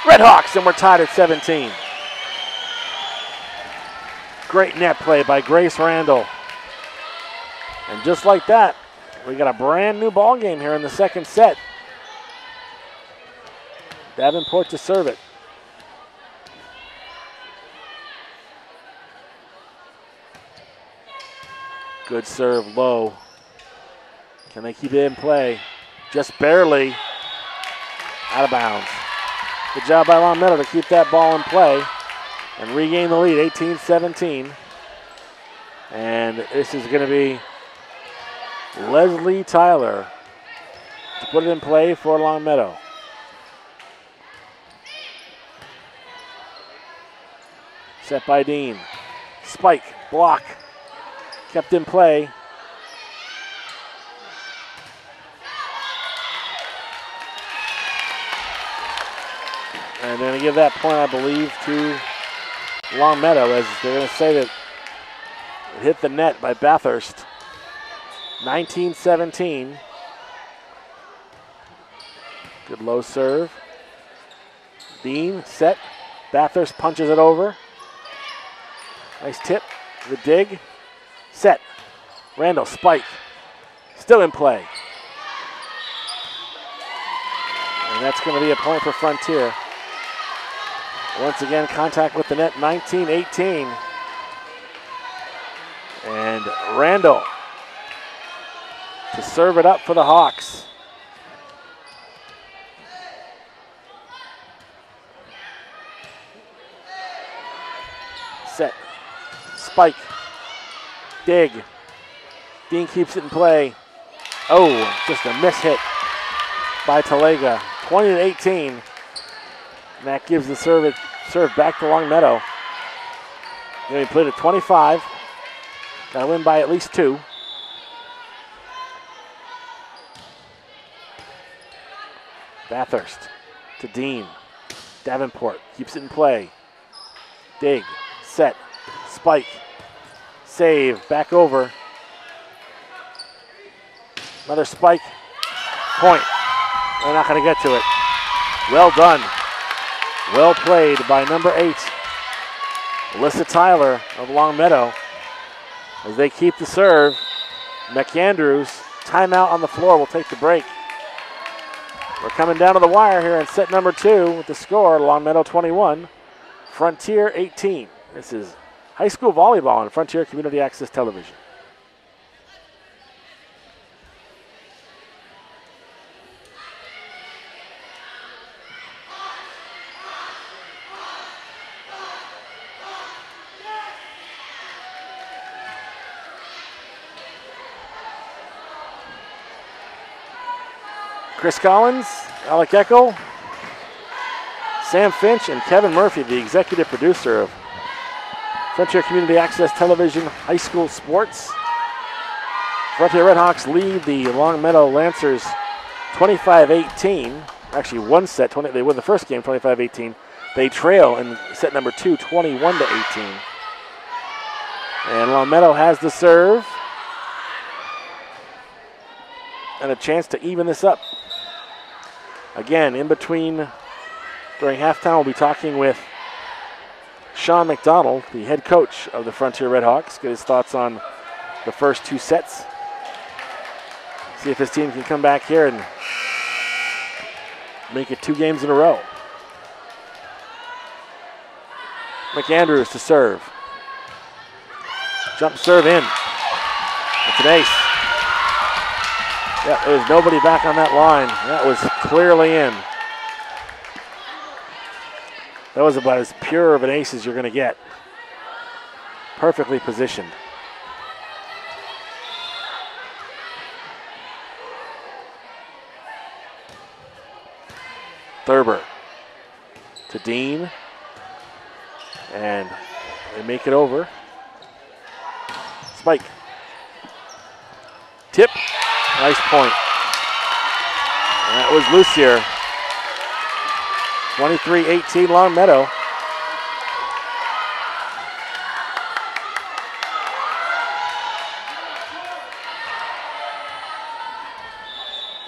RedHawks, and we're tied at 17. Great net play by Grace Randall. And just like that, we got a brand new ball game here in the second set. Davenport to serve it. Good serve, low. Can they keep it in play? Just barely out of bounds. Good job by Longmeadow to keep that ball in play and regain the lead, 18-17. And this is going to be Leslie Tyler to put it in play for Longmeadow. Set by Dean. Spike, block, kept in play. And they're going to give that point, I believe, to Longmeadow, as they're going to say that it hit the net by Bathurst. 19-17. Good low serve. Dean set. Bathurst punches it over. Nice tip. The dig. Set. Randall, spike. Still in play. And that's going to be a point for Frontier. Once again, contact with the net, 19-18. And Randall to serve it up for the Hawks. Set. Spike. Dig. Dean keeps it in play. Oh, just a miss hit by Talega. 20-18. And that gives the serve back to Longmeadow. They played at 25. Got to win by at least 2. Bathurst to Dean. Davenport keeps it in play. Dig, set, spike, save, back over. Another spike, point. They're not going to get to it. Well done. Well played by number 8, Alyssa Tyler of Longmeadow. As they keep the serve, McAndrews, timeout on the floor, will take the break. We're coming down to the wire here in set number 2 with the score, Longmeadow 21, Frontier 18. This is high school volleyball on Frontier Community Access Television. Chris Collins, Alec Eckel, Sam Finch, and Kevin Murphy, the executive producer of Frontier Community Access Television High School Sports. Frontier RedHawks lead the Longmeadow Lancers 25-18. Actually, one set, they win the first game 25-18. They trail in set number 2, 21-18. And Longmeadow has the serve and a chance to even this up. Again, in between, during halftime, we'll be talking with Sean McDonald, the head coach of the Frontier RedHawks, get his thoughts on the first 2 sets. See if his team can come back here and make it 2 games in a row. McAndrews to serve. Jump serve in. It's an ace. Yeah, there was nobody back on that line. That was clearly in. That was about as pure of an ace as you're going to get. Perfectly positioned. Thurber to Dean. And they make it over. Spike. Tip. Nice point. And that was loose here. 23-18 Longmeadow.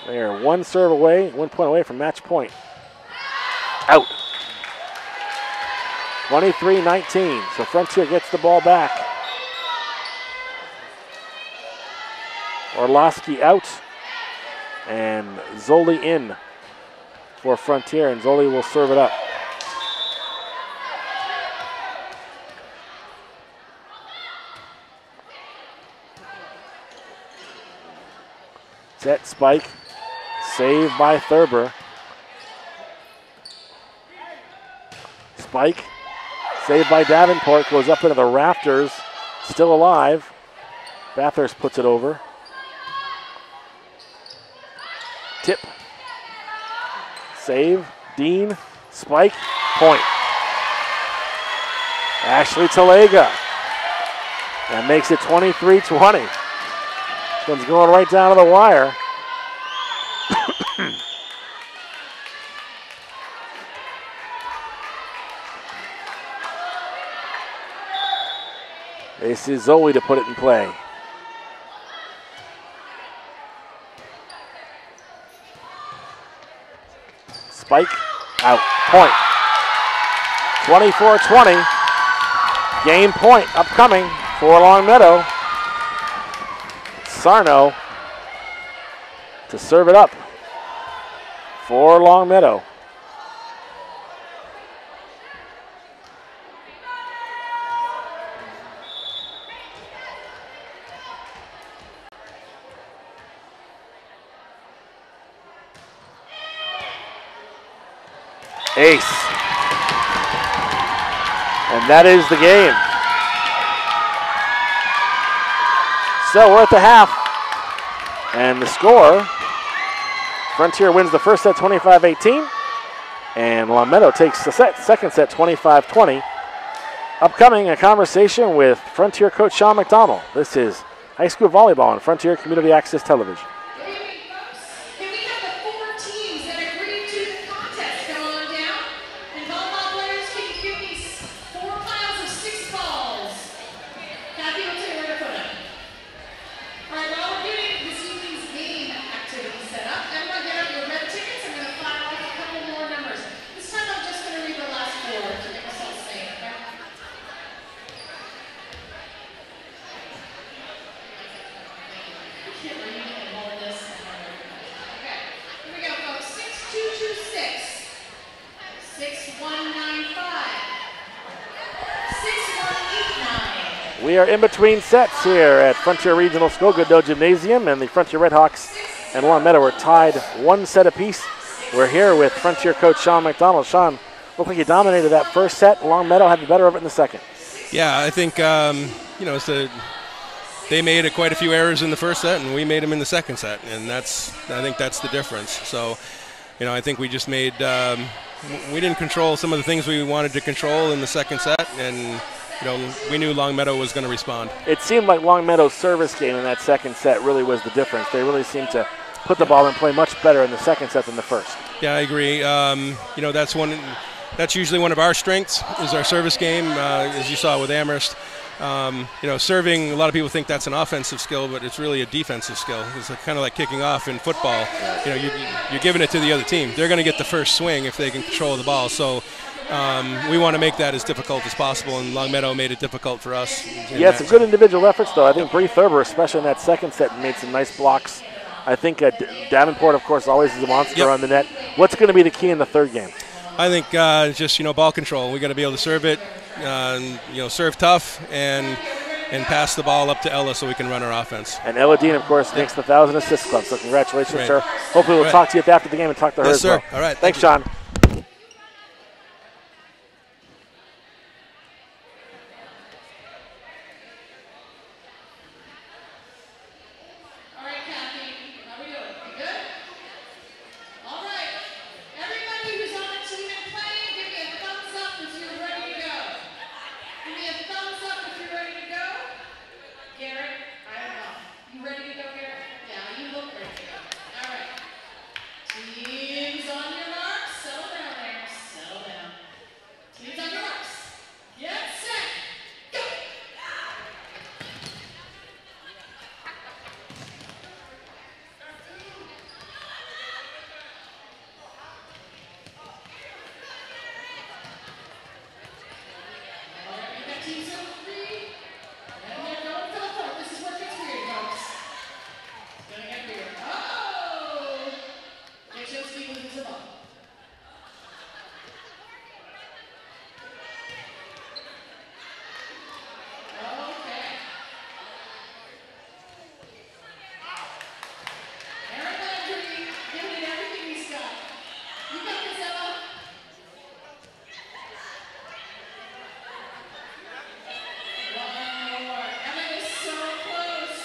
They are 1 serve away, 1 point away from match point. Out. 23-19, so Frontier gets the ball back. Orlowski out, and Zoli in for Frontier, and Zoli will serve it up. Set spike, saved by Thurber. Spike, saved by Davenport, goes up into the rafters, still alive. Bathurst puts it over. Tip, save, Dean, spike, point. Ashley Talega. That makes it 23-20. This one's going right down to the wire. They see Zoe to put it in play. Spike, out, point. 24-20. Game point upcoming for Longmeadow. Sarno to serve it up for Longmeadow. Ace. And that is the game. So we're at the half. And the score, Frontier wins the first set 25-18. And Longmeadow takes the second set 25-20. Upcoming, a conversation with Frontier coach Sean McDonald. This is high school volleyball on Frontier Community Access Television. We are in between sets here at Frontier Regional Skokodo Gymnasium, and the Frontier RedHawks and Longmeadow are tied 1 set apiece. We're here with Frontier coach Sean McDonald. Sean, looked like you dominated that first set. Longmeadow had the better of it in the second. Yeah, I think they made quite a few errors in the first set, and we made them in the second set, and I think that's the difference. So, I think we just made we didn't control some of the things we wanted to control in the second set, and we knew Longmeadow was going to respond. It seemed like Longmeadow's service game in that second set really was the difference. They really seemed to put the ball in play much better in the second set than the first. Yeah, I agree. That's usually one of our strengths is our service game, as you saw with Amherst. Serving, a lot of people think that's an offensive skill, but it's really a defensive skill. It's kind of like kicking off in football. You're giving it to the other team. They're going to get the first swing if they can control the ball. So we want to make that as difficult as possible, and Longmeadow made it difficult for us. Yeah, some good individual efforts, though. I think Bree Thurber, especially in that second set, made some nice blocks. I think Davenport, of course, always is a monster on the net. What's going to be the key in the third game? I think just ball control. We got to be able to serve it, serve tough, and pass the ball up to Ella so we can run our offense. And Ella Dean, of course, makes the 1,000 Assist Club. So congratulations to her. Hopefully we'll talk to you after the game and talk to her as well. All right. Thanks, Sean. a thumbs up if you're ready to go. Garrett, I don't know. You ready to go, Garrett? Yeah, you look ready to go. All right. Teams on your marks. Settle down there. Settle down. Teams on your marks. Get set. Go. All right, we got teams on 3. And they're going for the 4th. This is where it gets weird, folks. It's gonna get weird. Oh! HOC loses the ball. Okay. Aaron Landry giving it everything he's got. You got this, Emma. One more. Emma is so close.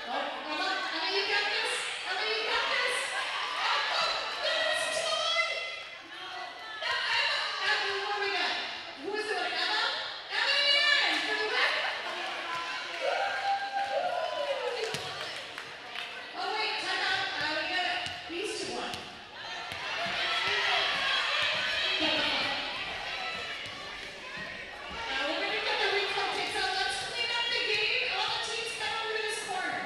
Oh, Emma, you got this. Emma, you got this. Oh, there's Joy. Emma, what do we got? Who is it? Emma? Emma and Aaron. Are you back? Oh, wait, time out. We got these 2 won. We're going to get the replay takes out. Let's clean up the game. All the teams come over to this corner.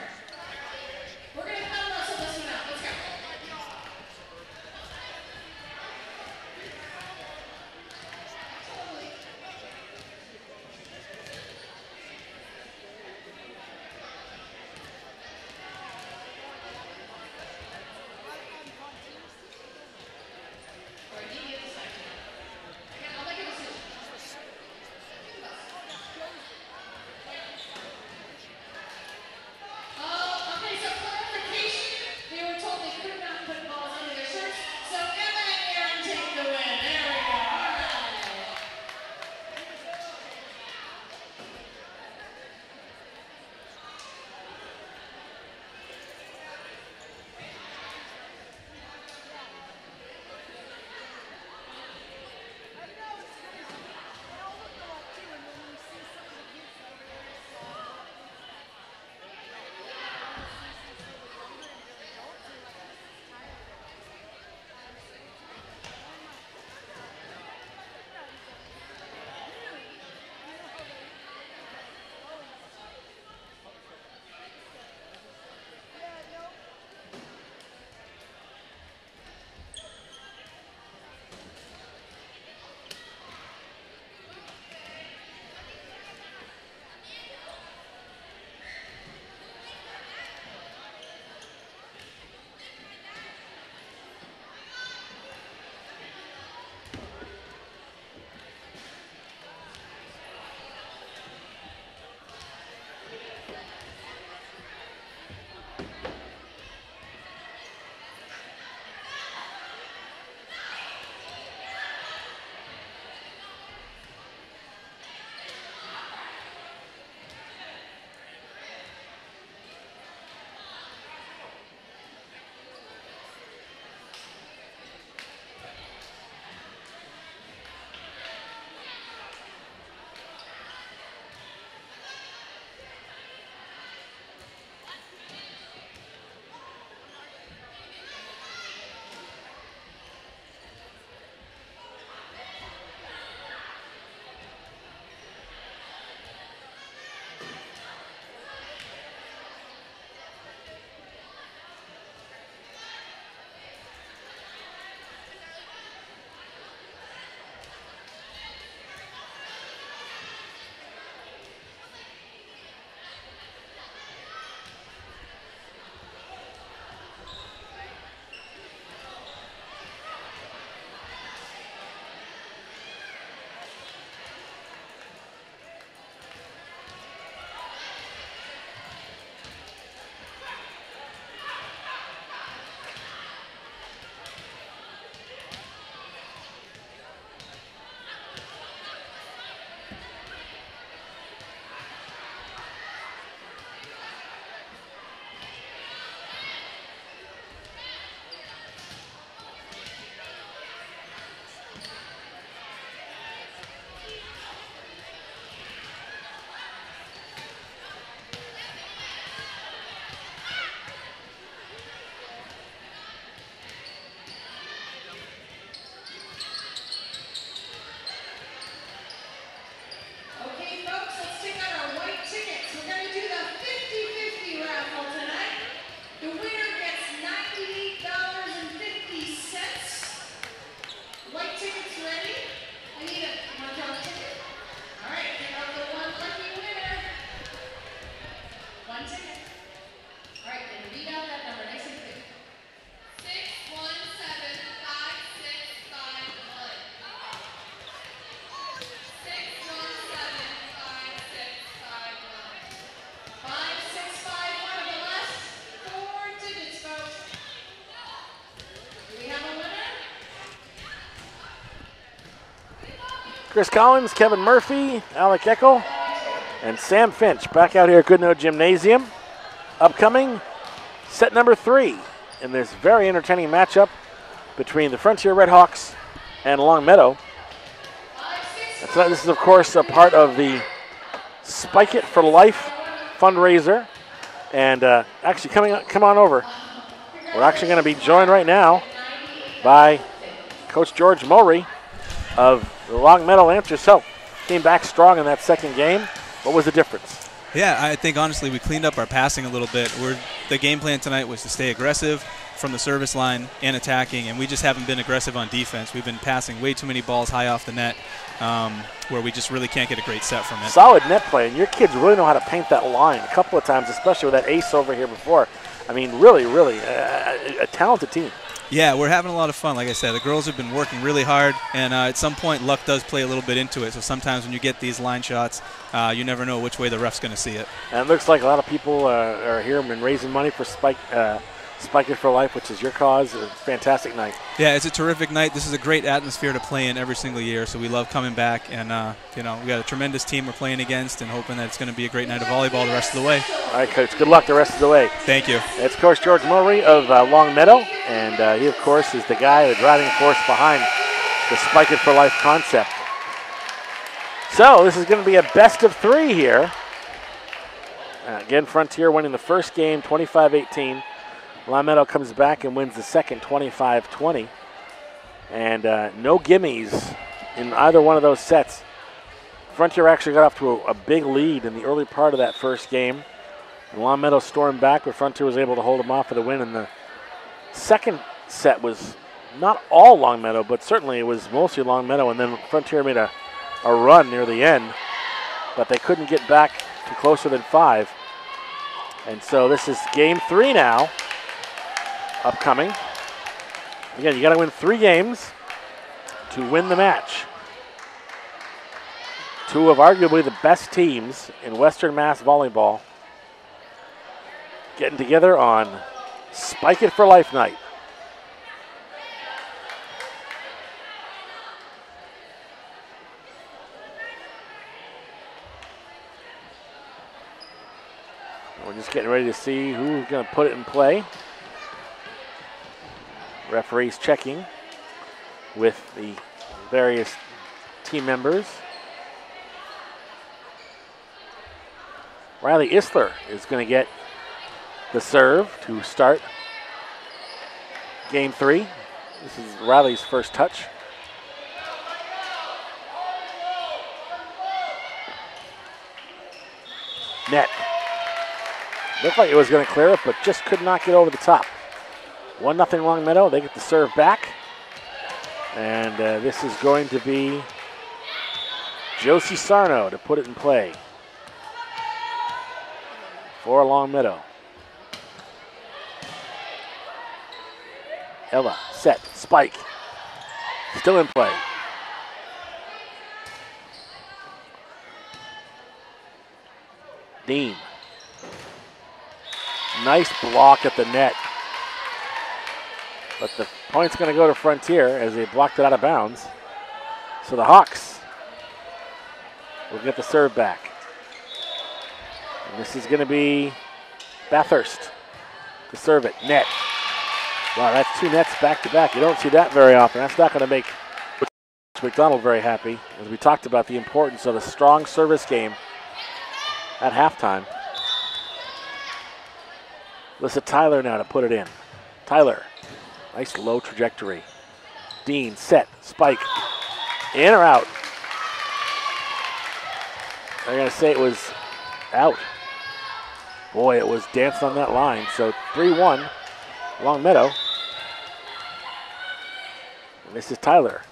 All right, then read out that number nice and quick. 6175651. 6175651. 5651 of the last 4 digits, folks. Do we have a winner? Chris Collins, Kevin Murphy, Alec Eckel, and Sam Finch back out here at Goodnow Gymnasium. Upcoming set number 3 in this very entertaining matchup between the Frontier RedHawks and Longmeadow. This is, of course, a part of the Spike It for Life fundraiser. And actually, come on over. We're actually going to be joined right now by Coach George Mowry of the Longmeadow Lancers. So, came back strong in that second game. What was the difference? Yeah, I think honestly we cleaned up our passing a little bit. The game plan tonight was to stay aggressive from the service line and attacking, and we just haven't been aggressive on defense. We've been passing way too many balls high off the net where we just really can't get a great set from it. Solid net play, and your kids really know how to paint that line a couple of times, especially with that ace over here before. I mean, really, really a talented team. Yeah, we're having a lot of fun. Like I said, the girls have been working really hard, and at some point luck does play a little bit into it. So sometimes when you get these line shots, you never know which way the ref's going to see it. And it looks like a lot of people are here and been raising money for Spike It for Life, which is your cause. A fantastic night. Yeah, it's a terrific night. This is a great atmosphere to play in every single year, so we love coming back. And, we got a tremendous team we're playing against and hoping that it's going to be a great night of volleyball the rest of the way. All right, Coach. Good luck the rest of the way. Thank you. It's Coach George Mowry of Longmeadow, and he, of course, is the guy, the driving force behind the Spike It for Life concept. So this is going to be a best of 3 here. Again, Frontier winning the first game 25-18. Longmeadow comes back and wins the second 25-20. And no gimmies in either one of those sets. Frontier actually got off to a big lead in the early part of that first game. And Longmeadow stormed back, but Frontier was able to hold them off for the win. And the second set was not all Longmeadow, but certainly it was mostly Longmeadow. And then Frontier made a run near the end, but they couldn't get back to closer than 5. And so this is game 3 now. Upcoming. Again, you got to win 3 games to win the match. 2 of arguably the best teams in Western Mass volleyball getting together on Spike It for Life night. We're just getting ready to see who's going to put it in play. Referees checking with the various team members. Riley Isler is going to get the serve to start game 3. This is Riley's first touch. Net. Looked like it was going to clear it, but just could not get over the top. 1-0 Longmeadow. They get the serve back. And this is going to be Josie Sarno to put it in play for Longmeadow. Ella, set, spike. Still in play. Dean. Nice block at the net. But the point's going to go to Frontier as they blocked it out of bounds. So the Hawks will get the serve back. And this is going to be Bathurst to serve it. Net. Wow, that's 2 nets back to back. You don't see that very often. That's not going to make McDonald very happy, as we talked about the importance of a strong service game at halftime. Alyssa Tyler now to put it in. Tyler. Nice low trajectory. Dean, set, spike. In or out? I'm going to say it was out. Boy, it was dancing on that line. So 3-1, Longmeadow. And this is Tyler.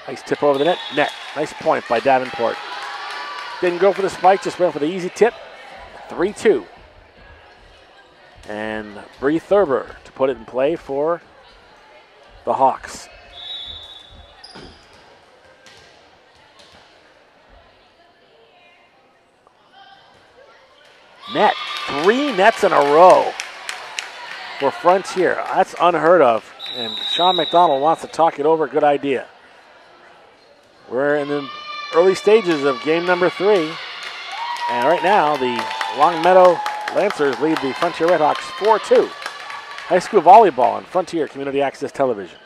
Nice tip over the net. Net. Nice point by Davenport. didn't go for the spike, just went for the easy tip. 3-2. And Bree Thurber to put it in play for the Hawks. Net. 3 nets in a row for Frontier. That's unheard of. And Sean McDonald wants to talk it over. Good idea. We're in the early stages of game number 3. And right now, the Longmeadow Lancers lead the Frontier RedHawks 4-2. High school volleyball on Frontier Community Access Television.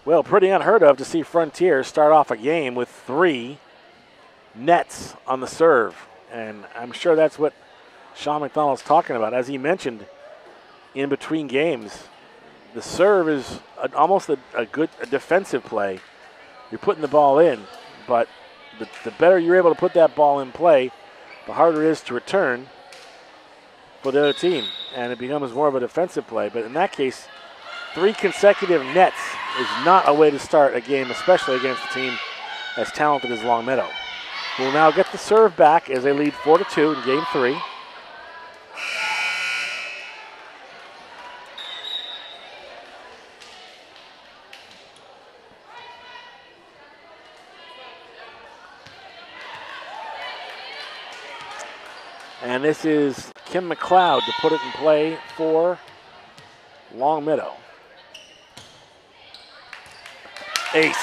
Well, pretty unheard of to see Frontier start off a game with 3 nets on the serve. And I'm sure that's what Sean McDonald's talking about. As he mentioned, in between games, the serve is almost a good defensive play. You're putting the ball in, but the better you're able to put that ball in play, the harder it is to return for the other team. And it becomes more of a defensive play. But in that case, 3 consecutive nets is not a way to start a game, especially against a team as talented as Longmeadow, who will now get the serve back as they lead 4-2 in game 3. And this is Kim McLeod to put it in play for Longmeadow. Ace.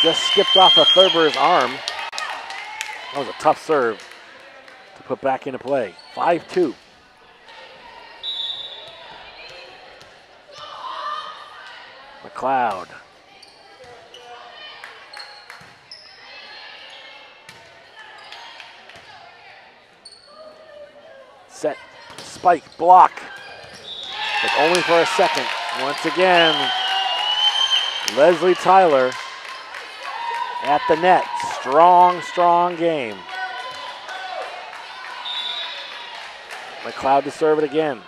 Just skipped off of Thurber's arm. That was a tough serve to put back into play. 5-2. McLeod. Set, spike, block, but only for a second. Once again, Leslie Tyler at the net. Strong, strong game. McLeod to serve it again.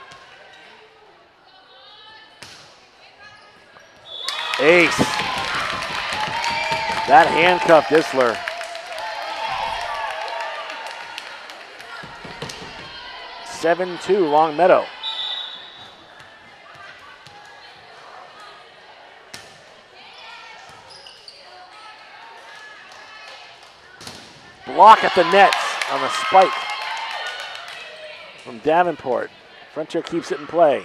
Ace. That handcuffed Isler. (7-2) Longmeadow. Block at the nets on the spike from Davenport. Frontier keeps it in play.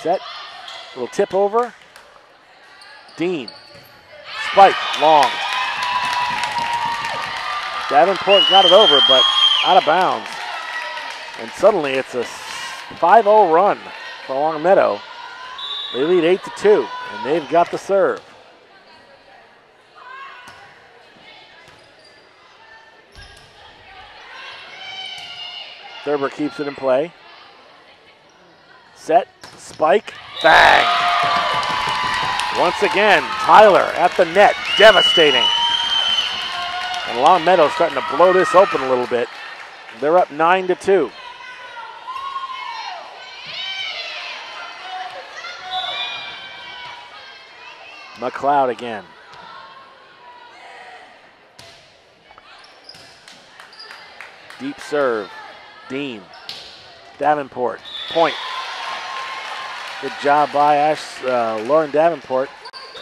Set, little tip over. Dean, spike, long. Davenport got it over, but out of bounds. And suddenly it's a 5-0 run for Longmeadow. They lead 8-2, and they've got the serve. Thurber keeps it in play. Set, spike, bang. Once again, Tyler at the net, devastating. And Longmeadow starting to blow this open a little bit. They're up 9-2. McLeod again. Deep serve. Dean. Davenport. Point. Good job by Lauren Davenport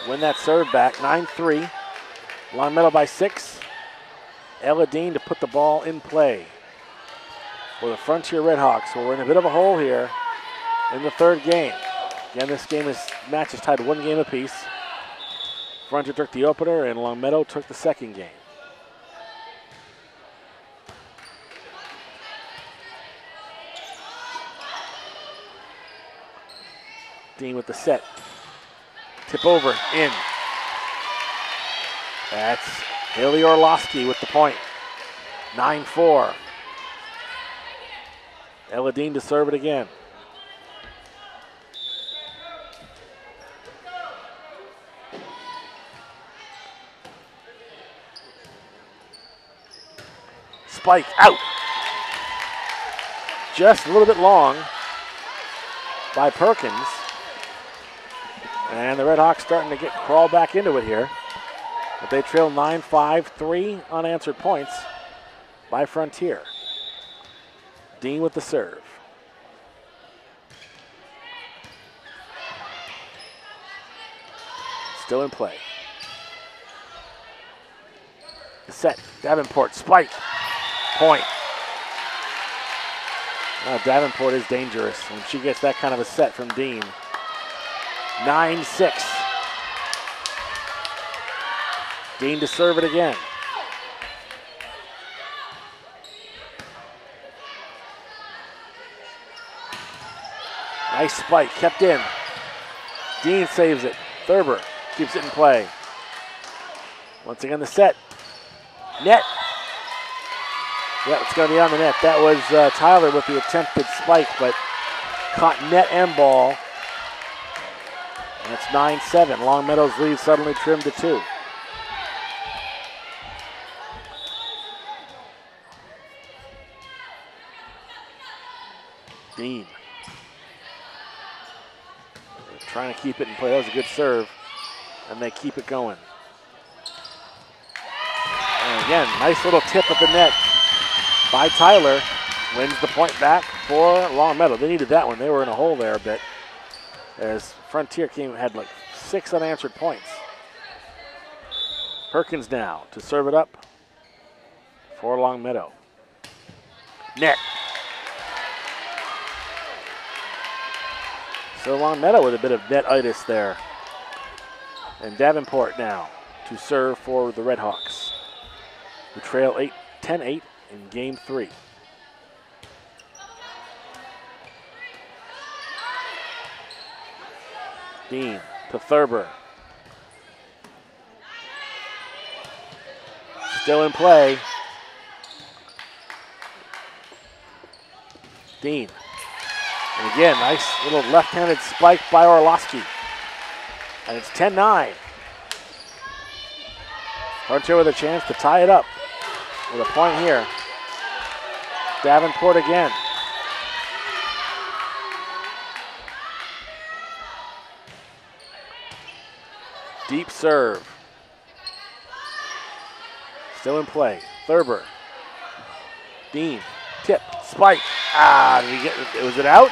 to win that serve back. 9-3. Longmeadow by 6. Ella Dean to put the ball in play for the Frontier RedHawks. So we're in a bit of a hole here in the third game. Again, this match is tied 1 game apiece. Frontier took the opener and Longmeadow took the second game. Dean with the set. Tip over, in. That's Haley Orlowski with the point. 9-4. Ella Dean to serve it again. spike out. Just a little bit long by Perkins. And the RedHawks starting to crawl back into it here. But they trail 9-5, 3 unanswered points by Frontier. Dean with the serve. Still in play. Set. Davenport. Spike. Point. Now Davenport is dangerous when she gets that kind of a set from Dean. 9-6. Dean to serve it again. Nice spike, kept in. Dean saves it. Thurber keeps it in play. Once again, the set. Net. Yeah, it's going to be on the net. That was Tyler with the attempted spike, but caught net and ball. And it's 9-7. Longmeadow's lead suddenly trimmed to 2. Dean. Trying to keep it in play. That was a good serve. And they keep it going. And again, nice little tip at the net by Tyler. Wins the point back for Longmeadow. They needed that one. They were in a hole there a bit. As Frontier had like 6 unanswered points. Perkins now to serve it up for Longmeadow. Net. So Longmeadow with a bit of net-itis there. And Davenport now to serve for the RedHawks, who trail 10-8 in game 3. Dean to Thurber. Still in play. Dean. And again, nice little left-handed spike by Orlowski. And it's 10-9. Frontier with a chance to tie it up with a point here. Davenport again. Deep serve. Still in play. Thurber. Dean. Tip. Spike. Was it out?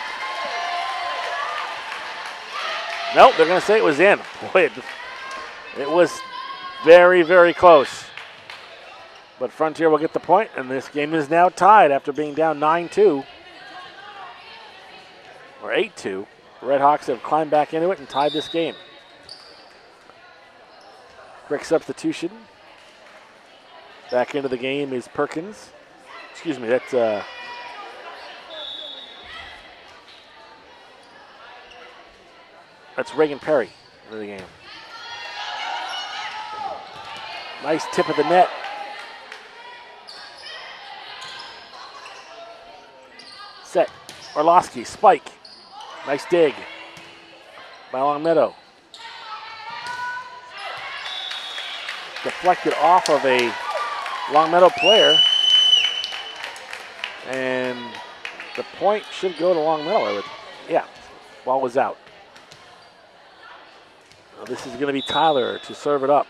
Nope, they're going to say it was in. Boy, it was very, very close. But Frontier will get the point, and this game is now tied after being down 9-2. Or 8-2. The RedHawks have climbed back into it and tied this game. Quick substitution. Back into the game is Perkins. Excuse me, that's Reagan Perry into the game. Nice tip of the net. Set. Orlowski, spike. Nice dig by Longmeadow. Deflected off of a Longmeadow player. And the point should go to Longmeadow. Yeah, ball was out. So this is going to be Tyler to serve it up.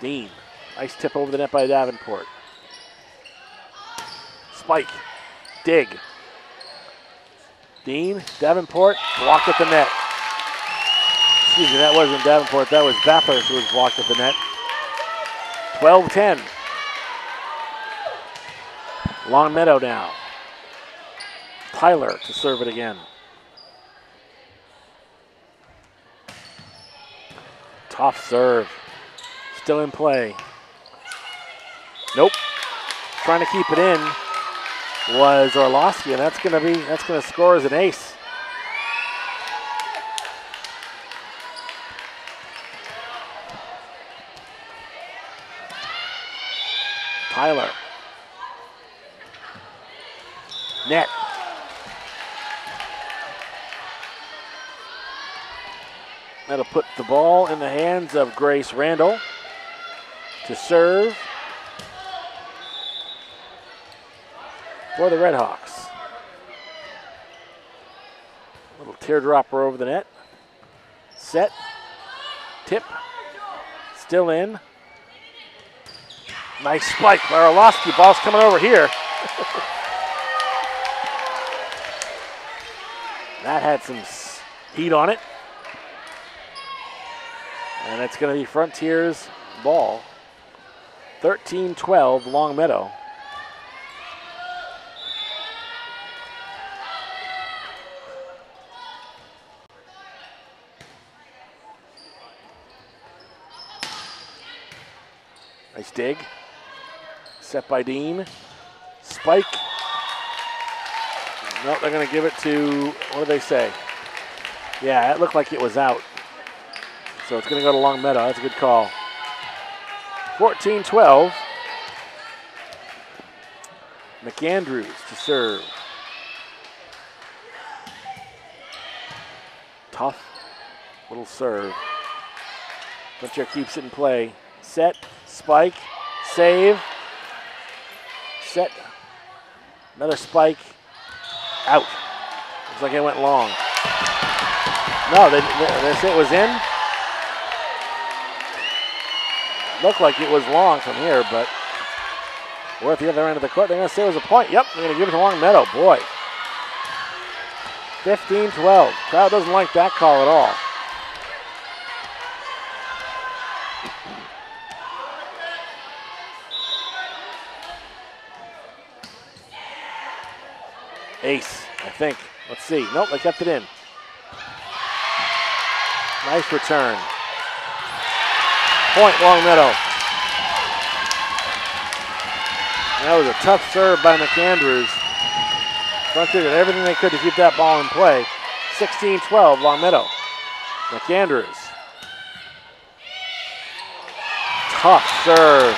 Dean. Nice tip over the net by Davenport. Spike. Dig. Dean. Davenport. Blocked at the net. Excuse me, that wasn't Davenport. That was Bathurst who was blocked at the net. 12-10. Longmeadow now. Tyler to serve it again. Tough serve. Still in play. Nope. Trying to keep it in was Orlowski, and that's going to score as an ace. Tyler. Net. That'll put the ball in the hands of Grace Randall to serve for the RedHawks. Little teardropper over the net. Set. Tip. Still in. Nice spike by Orlowski. Ball's coming over here. That had some heat on it. And it's going to be Frontiers ball. 13-12 Longmeadow. Nice dig. Set by Dean. Spike. Nope, they're going to give it to, what do they say? Yeah, it looked like it was out. So it's going to go to Longmeadow. That's a good call. 14-12. McAndrews to serve. Tough little serve. Frontier keeps it in play. Set, spike, save. Set, another spike. Out. Looks like it went long. No, they say it was in. Looked like it was long from here, but we're at the other end of the court. They're going to say it was a point. Yep, they're going to give it to Longmeadow. Boy. 15-12. Crowd doesn't like that call at all. Ace, I think. Let's see. Nope, they kept it in. Nice return. Point, Longmeadow. That was a tough serve by McAndrews. Frontier did everything they could to keep that ball in play. 16-12, Longmeadow. McAndrews. Tough serve.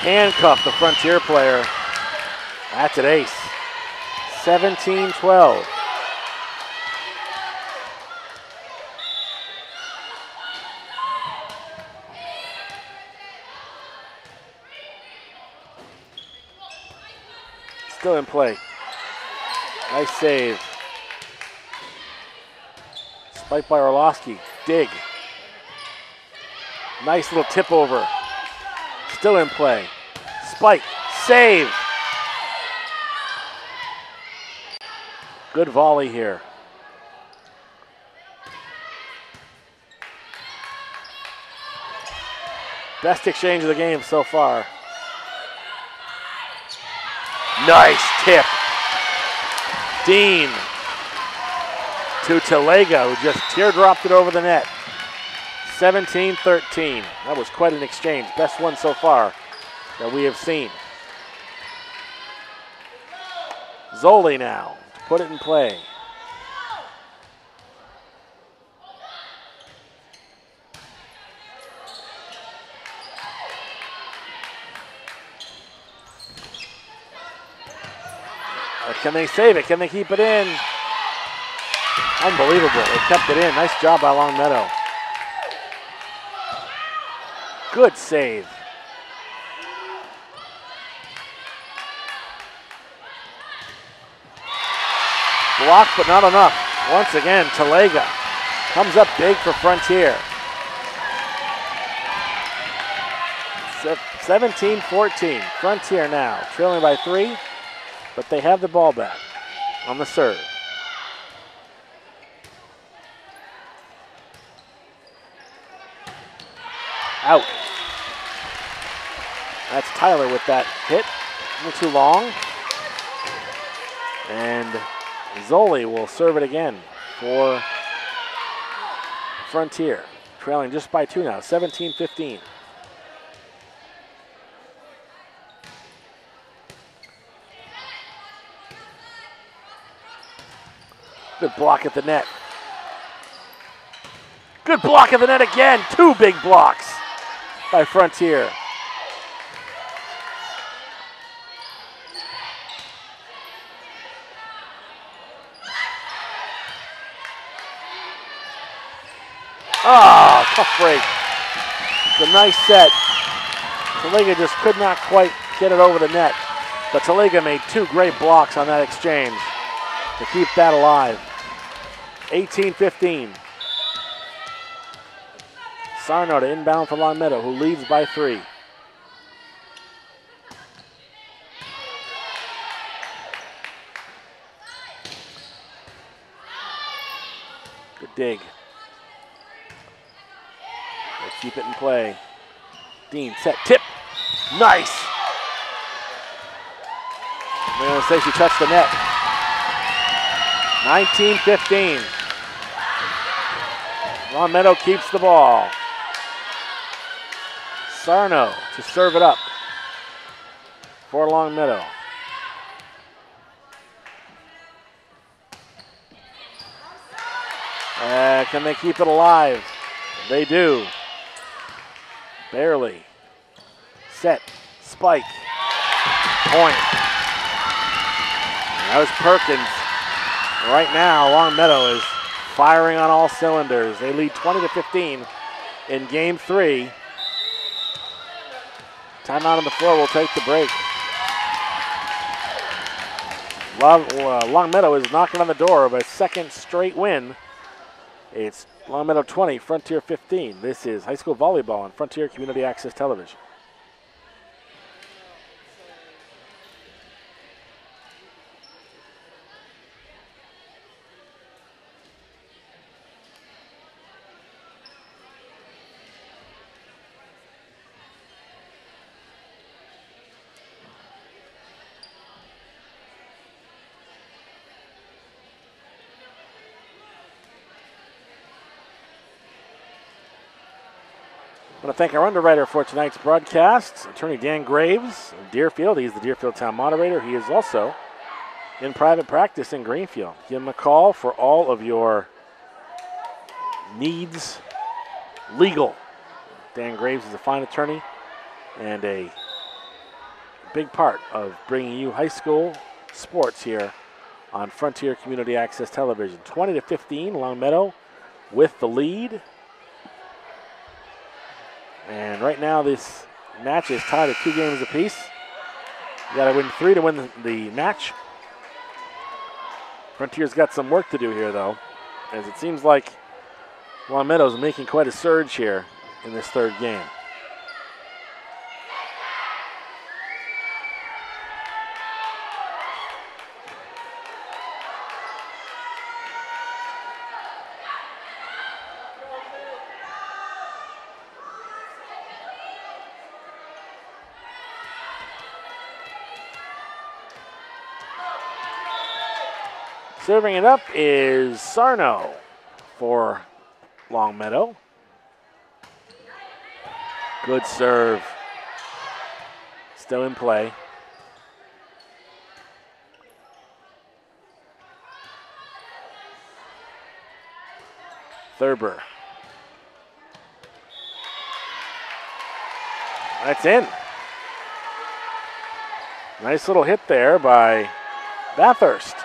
Handcuffed the Frontier player. That's an ace. 17-12. Still in play. Nice save. Spike by Orlowski. Dig. Nice little tip over. Still in play. Spike. Save. Good volley here. Best exchange of the game so far. Nice tip. Dean to Talega, who just teardropped it over the net. 17-13. That was quite an exchange. Best one so far that we have seen. Zoli now to put it in play. Can they save it? Can they keep it in? Unbelievable. They kept it in. Nice job by Longmeadow. Good save. Blocked, but not enough. Once again, Talega comes up big for Frontier. 17-14. Frontier now trailing by 3. But they have the ball back on the serve. Out. That's Tyler with that hit. A little too long. And Zoli will serve it again for Frontier. Trailing just by 2 now, 17-15. Good block at the net. Good block at the net again. 2 big blocks by Frontier. Oh, tough break. It's a nice set. Talega just could not quite get it over the net. But Talega made 2 great blocks on that exchange to keep that alive. 18-15. Sarno to inbound for Longmeadow, who leads by 3. Good dig. They keep it in play. Dean set, tip. Nice. They're going to say she touched the net. 19-15. Longmeadow keeps the ball. Sarno to serve it up for Longmeadow. Can they keep it alive? They do. Barely. Set. Spike. Point. That was Perkins. Right now, Longmeadow is firing on all cylinders. They lead 20-15 in game 3. Timeout on the floor will take the break. Longmeadow is knocking on the door of a second straight win. It's Longmeadow 20, Frontier 15. This is high school volleyball on Frontier Community Access Television. I want to thank our underwriter for tonight's broadcast, Attorney Dan Graves of Deerfield. He's the Deerfield Town Moderator. He is also in private practice in Greenfield. Give him a call for all of your needs legal. Dan Graves is a fine attorney and a big part of bringing you high school sports here on Frontier Community Access Television. 20-15, Longmeadow with the lead. And right now this match is tied at 2 games apiece. You got to win 3 to win the match. Frontier's got some work to do here, though, as it seems like Longmeadow's making quite a surge here in this 3rd game. Serving it up is Sarno for Longmeadow. Good serve. Still in play. Thurber. That's in. Nice little hit there by Bathurst.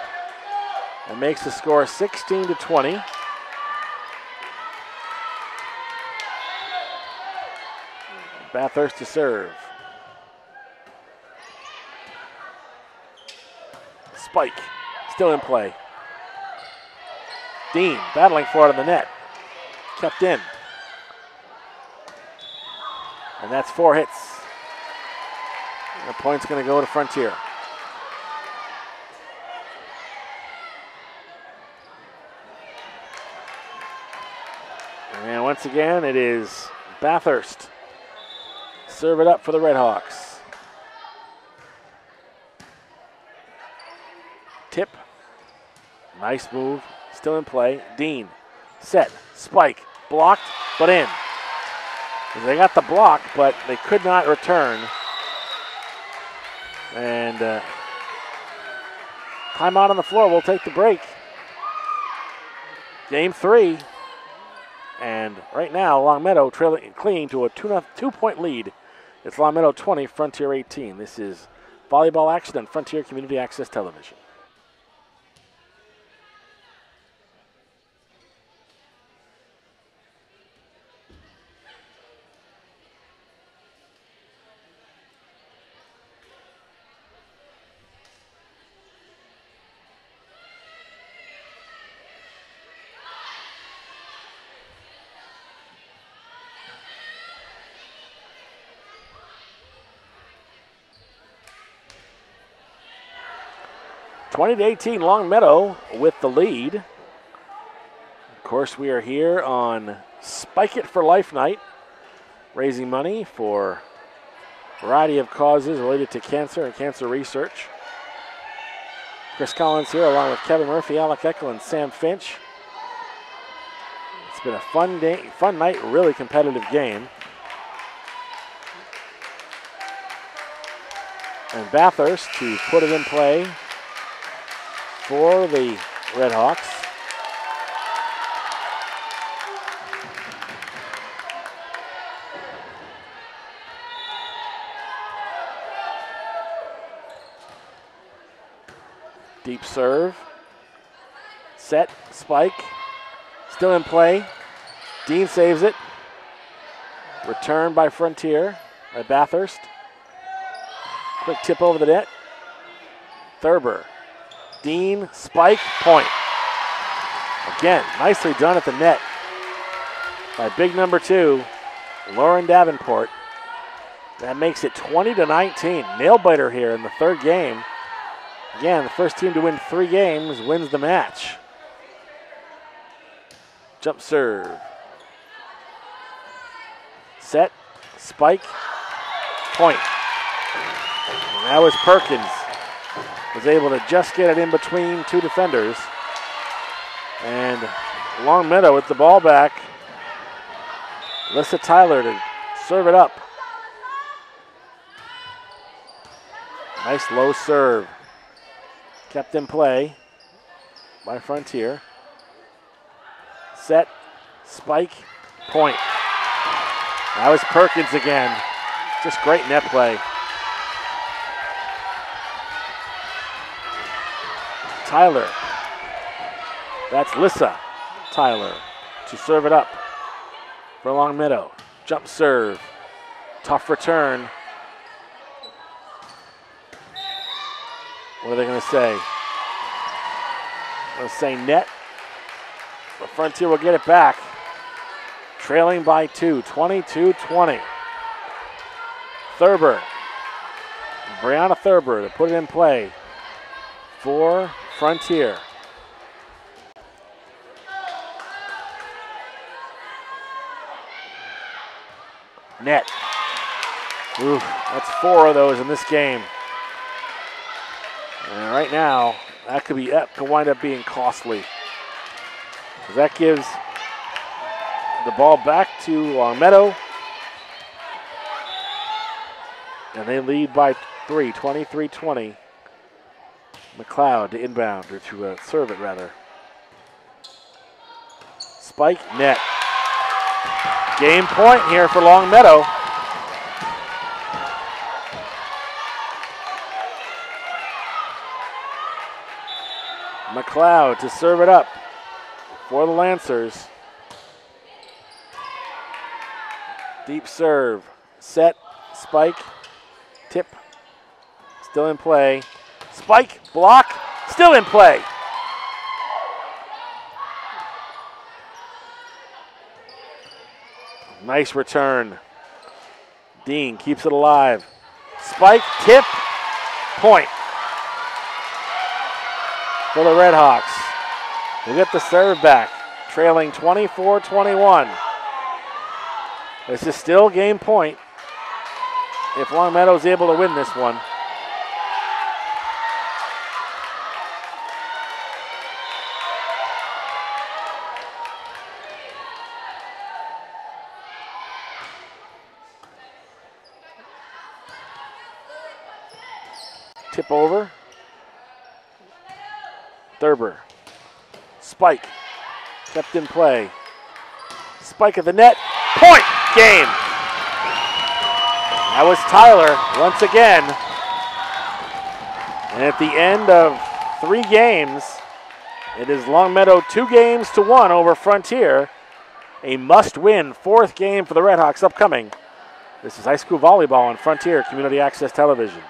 That makes the score 16-20. Bathurst to serve. Spike, still in play. Dean battling for it on the net. Kept in. And that's 4 hits. The point's going to go to Frontier. And once again, it is Bathurst. Serve it up for the RedHawks. Tip. Nice move. Still in play. Dean. Set. Spike. Blocked, but in. They got the block, but they could not return. And timeout on the floor. We'll take the break. Game 3. And right now, Longmeadow clinging to a 2-point lead. It's Longmeadow 20, Frontier 18. This is volleyball action on Frontier Community Access Television. 20-18, Longmeadow with the lead. Of course, we are here on Spike It for Life Night, raising money for a variety of causes related to cancer and cancer research. Chris Collins here along with Kevin Murphy, Alec Eckel, and Sam Finch. It's been a fun day, fun night, really competitive game. And Bathurst to put it in play for the RedHawks. Deep serve. Set, spike. Still in play. Dean saves it. Return by Frontier, by Bathurst. Quick tip over the net. Thurber. Dean, spike, point. Again, nicely done at the net by big number 2, Lauren Davenport. That makes it 20-19. Nail biter here in the third game. Again, the first team to win 3 games wins the match. Jump serve. Set, spike, point. And that was Perkins. Was able to just get it in between 2 defenders. And Longmeadow with the ball back. Alyssa Tyler to serve it up. Nice low serve. Kept in play by Frontier. Set, spike, point. That was Perkins again. Just great net play. Tyler. That's Lissa Tyler to serve it up for Longmeadow. Jump serve. Tough return. What are they going to say? Going to say net. The Frontier will get it back. Trailing by 2, 22-20. Thurber. Brianna Thurber to put it in play for Frontier. Net. Ooh, that's 4 of those in this game. And right now, that could wind up being costly. That gives the ball back to Longmeadow. And they lead by 3, 23-20. McLeod to inbound, or to serve it rather. Spike, net. Game point here for Longmeadow. McLeod to serve it up for the Lancers. Deep serve. Set, spike, tip. Still in play. Spike, block, still in play. Nice return. Dean keeps it alive. Spike, tip, point. For the RedHawks. We'll get the serve back, trailing 24-21. This is still game point if Longmeadow is able to win this one. Tip over. Thurber. Spike. Kept in play. Spike at the net. Point! Game. That was Tyler once again. And at the end of 3 games, it is Longmeadow 2-1 over Frontier. A must-win 4th game for the RedHawks upcoming. This is high school volleyball on Frontier Community Access Television.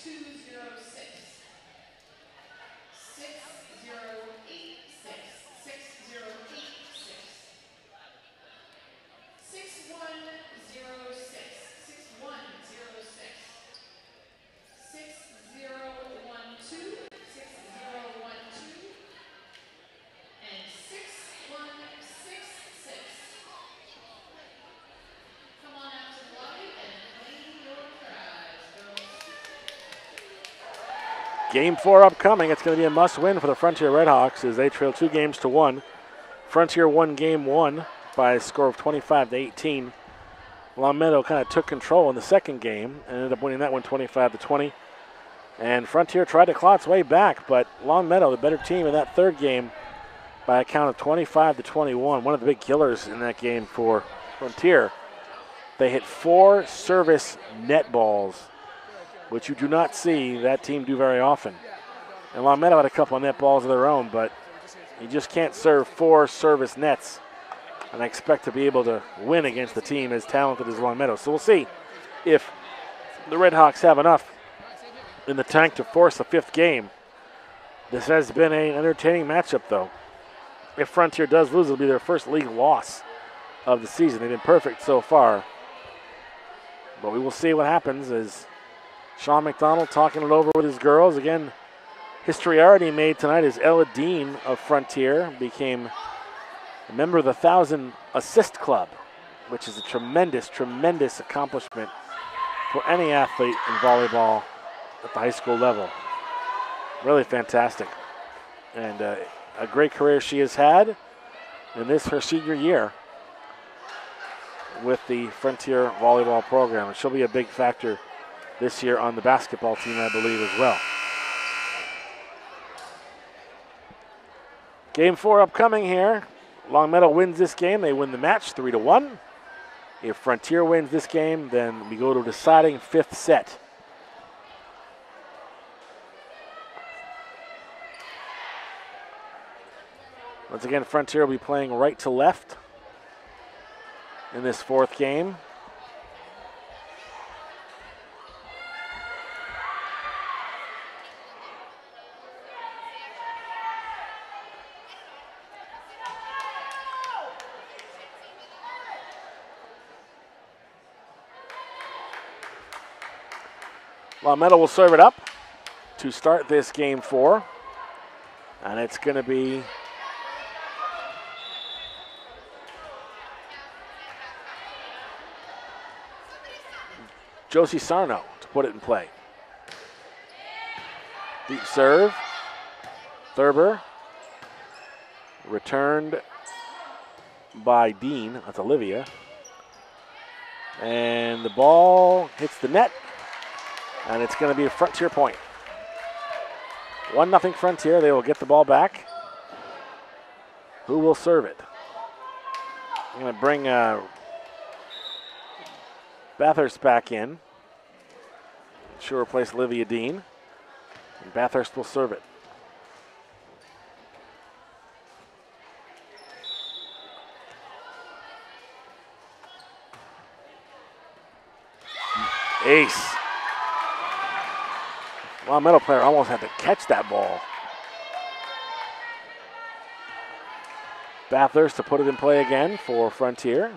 6086. 6106. 6012. 6012. And 6166. Come on out to the lobby and claim your prize, girls. Game 4 upcoming. It's going to be a must-win for the Frontier RedHawks as they trail 2-1. Frontier won game 1 by a score of 25-18. Longmeadow kind of took control in the second game and ended up winning that one 25-20. And Frontier tried to claw its way back, but Longmeadow, the better team in that third game, by a count of 25-21. One of the big killers in that game for Frontier. They hit 4 service net balls, which you do not see that team do very often. And Longmeadow had a couple of net balls of their own, but you just can't serve 4 service nets and I expect to be able to win against the team as talented as Longmeadow. So we'll see if the RedHawks have enough in the tank to force a 5th game. This has been an entertaining matchup, though. If Frontier does lose, it'll be their first league loss of the season. They've been perfect so far. But we will see what happens as Sean McDonald talking it over with his girls. Again, history already made tonight as Ella Dean of Frontier became a member of the 1,000 Assist Club, which is a tremendous, tremendous accomplishment for any athlete in volleyball at the high school level. Really fantastic. And a great career she has had in this, her senior year with the Frontier volleyball program. And she'll be a big factor this year on the basketball team, I believe, as well. Game 4 upcoming here. Longmeadow wins this game. They win the match 3-1. If Frontier wins this game, then we go to a deciding 5th set. Once again, Frontier will be playing right to left in this 4th game. Longmeadow will serve it up to start this game 4. And it's going to be Josie Sarno to put it in play. Deep serve. Thurber. Returned by Dean. That's Olivia. And the ball hits the net. And it's going to be a Frontier point. 1-0 Frontier. They will get the ball back. Who will serve it? I'm going to bring Bathurst back in. She'll replace Olivia Dean. And Bathurst will serve it. Ace. Longmeadow player almost had to catch that ball. Bathurst to put it in play again for Frontier.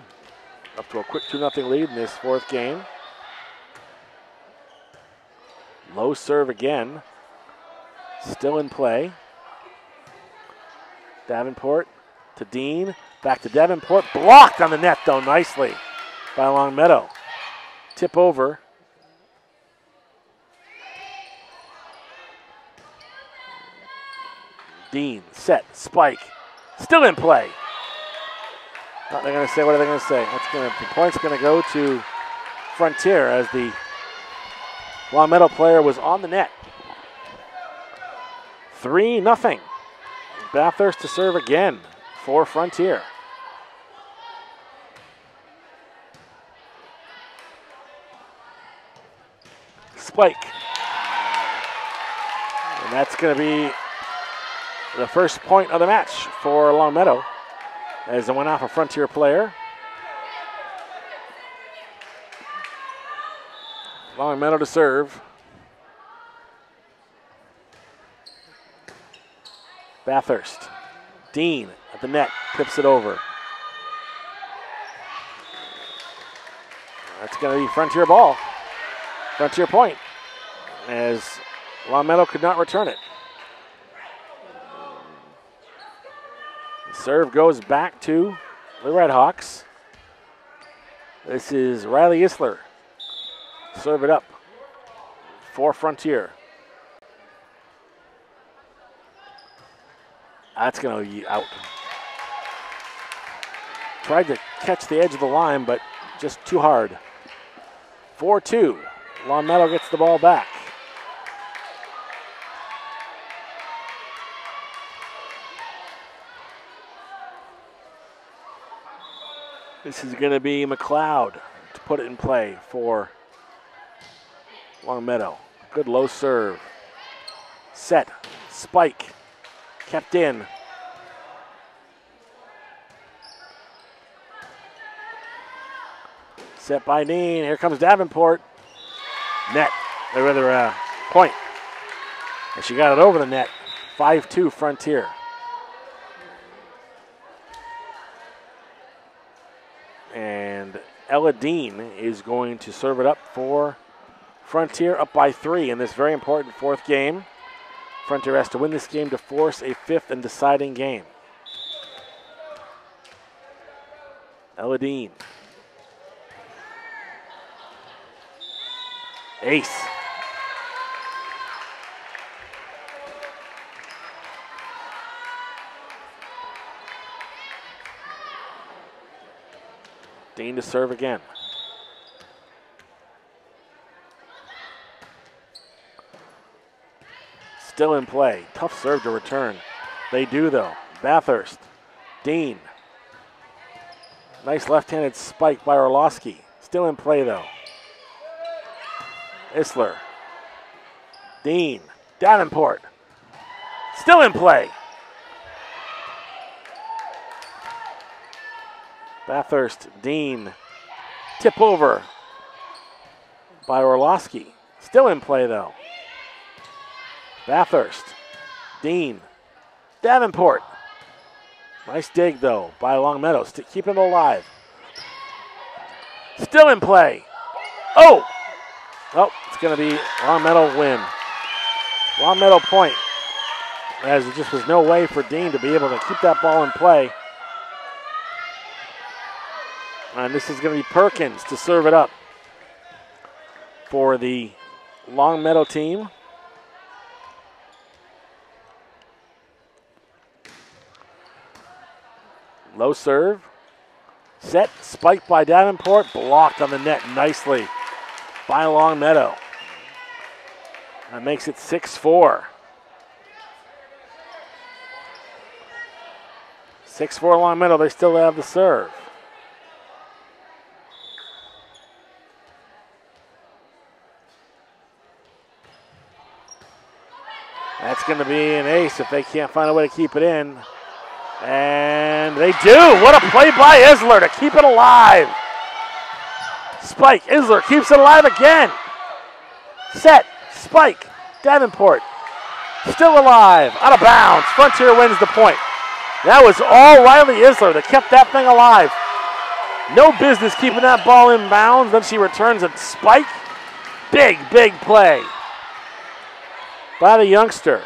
Up to a quick 2-0 lead in this 4th game. Low serve again. Still in play. Davenport to Dean. Back to Davenport. Blocked on the net, though, nicely by Longmeadow. Tip over. Dean, set, spike. Still in play. What they're going to say? What are they going to say? The point's going to go to Frontier as the Longmeadow player was on the net. 3-0. Bathurst to serve again for Frontier. Spike. And that's going to be the first point of the match for Longmeadow as it went off a Frontier player. Longmeadow to serve. Bathurst. Dean at the net, tips it over. That's going to be Frontier ball. Frontier point, as Longmeadow could not return it. Serve goes back to the RedHawks. This is Riley Isler. Serve it up for Frontier. That's going to be out. Tried to catch the edge of the line, but just too hard. 4-2. Longmeadow gets the ball back. This is going to be McLeod to put it in play for Longmeadow. Good low serve. Set. Spike. Kept in. Set by Dean. Here comes Davenport. Net. Or rather, point. And she got it over the net. 5-2 Frontier. And Ella Dean is going to serve it up for Frontier, up by 3 in this very important fourth game. Frontier has to win this game to force a fifth and deciding game. Ella Dean. Ace. Dean to serve again. Still in play. Tough serve to return. They do, though. Bathurst. Dean. Nice left-handed spike by Orlowski. Still in play, though. Isler. Dean. Davenport. Still in play. Bathurst. Dean. Tip over by Orlowski. Still in play, though. Bathurst. Dean. Davenport. Nice dig, though, by Longmeadow. Keeping it alive. Still in play. Oh! Oh, it's going to be Longmeadow win. Longmeadow point, as there just was no way for Dean to be able to keep that ball in play. And this is going to be Perkins to serve it up for the Longmeadow team. Low serve. Set, spiked by Davenport, blocked on the net nicely by Longmeadow. That makes it 6-4. 6-4 Longmeadow, they still have the serve. That's going to be an ace if they can't find a way to keep it in. And they do. What a play by Isler to keep it alive. Spike. Isler keeps it alive again. Set. Spike. Davenport. Still alive. Out of bounds. Frontier wins the point. That was all Riley Isler that kept that thing alive. No business keeping that ball in bounds. Then she returns and Spike. Big, big play by the youngster.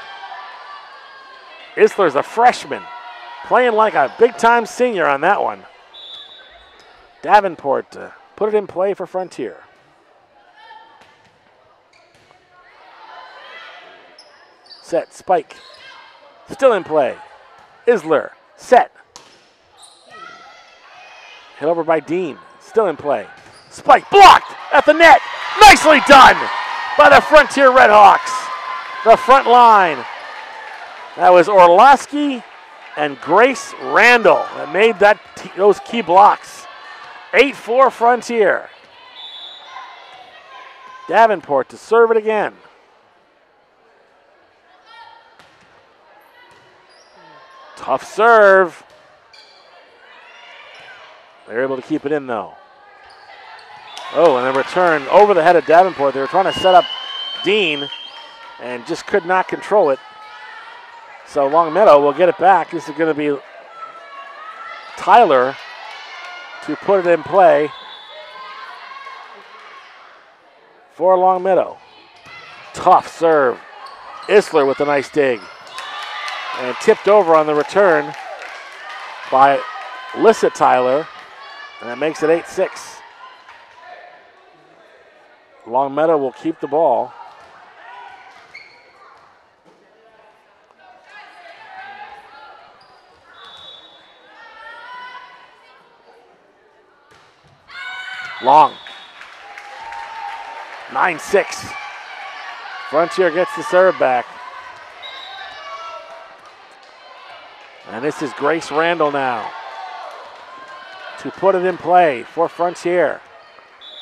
Isler's a freshman, playing like a big-time senior on that one. Davenport put it in play for Frontier. Set, spike. Still in play. Isler, set. Hit over by Dean. Still in play. Spike blocked at the net. Nicely done by the Frontier RedHawks. The front line. That was Orlowski and Grace Randall that made those key blocks. 8-4 Frontier. Davenport to serve it again. Tough serve. They're able to keep it in, though. Oh, and a return over the head of Davenport. They were trying to set up Dean and just could not control it. So Longmeadow will get it back. This is going to be Tyler to put it in play for Longmeadow. Tough serve. Isler with a nice dig. And tipped over on the return by Lissa Tyler. And that makes it 8-6. Longmeadow will keep the ball. Long. 9-6. Frontier gets the serve back. And this is Grace Randall now to put it in play for Frontier.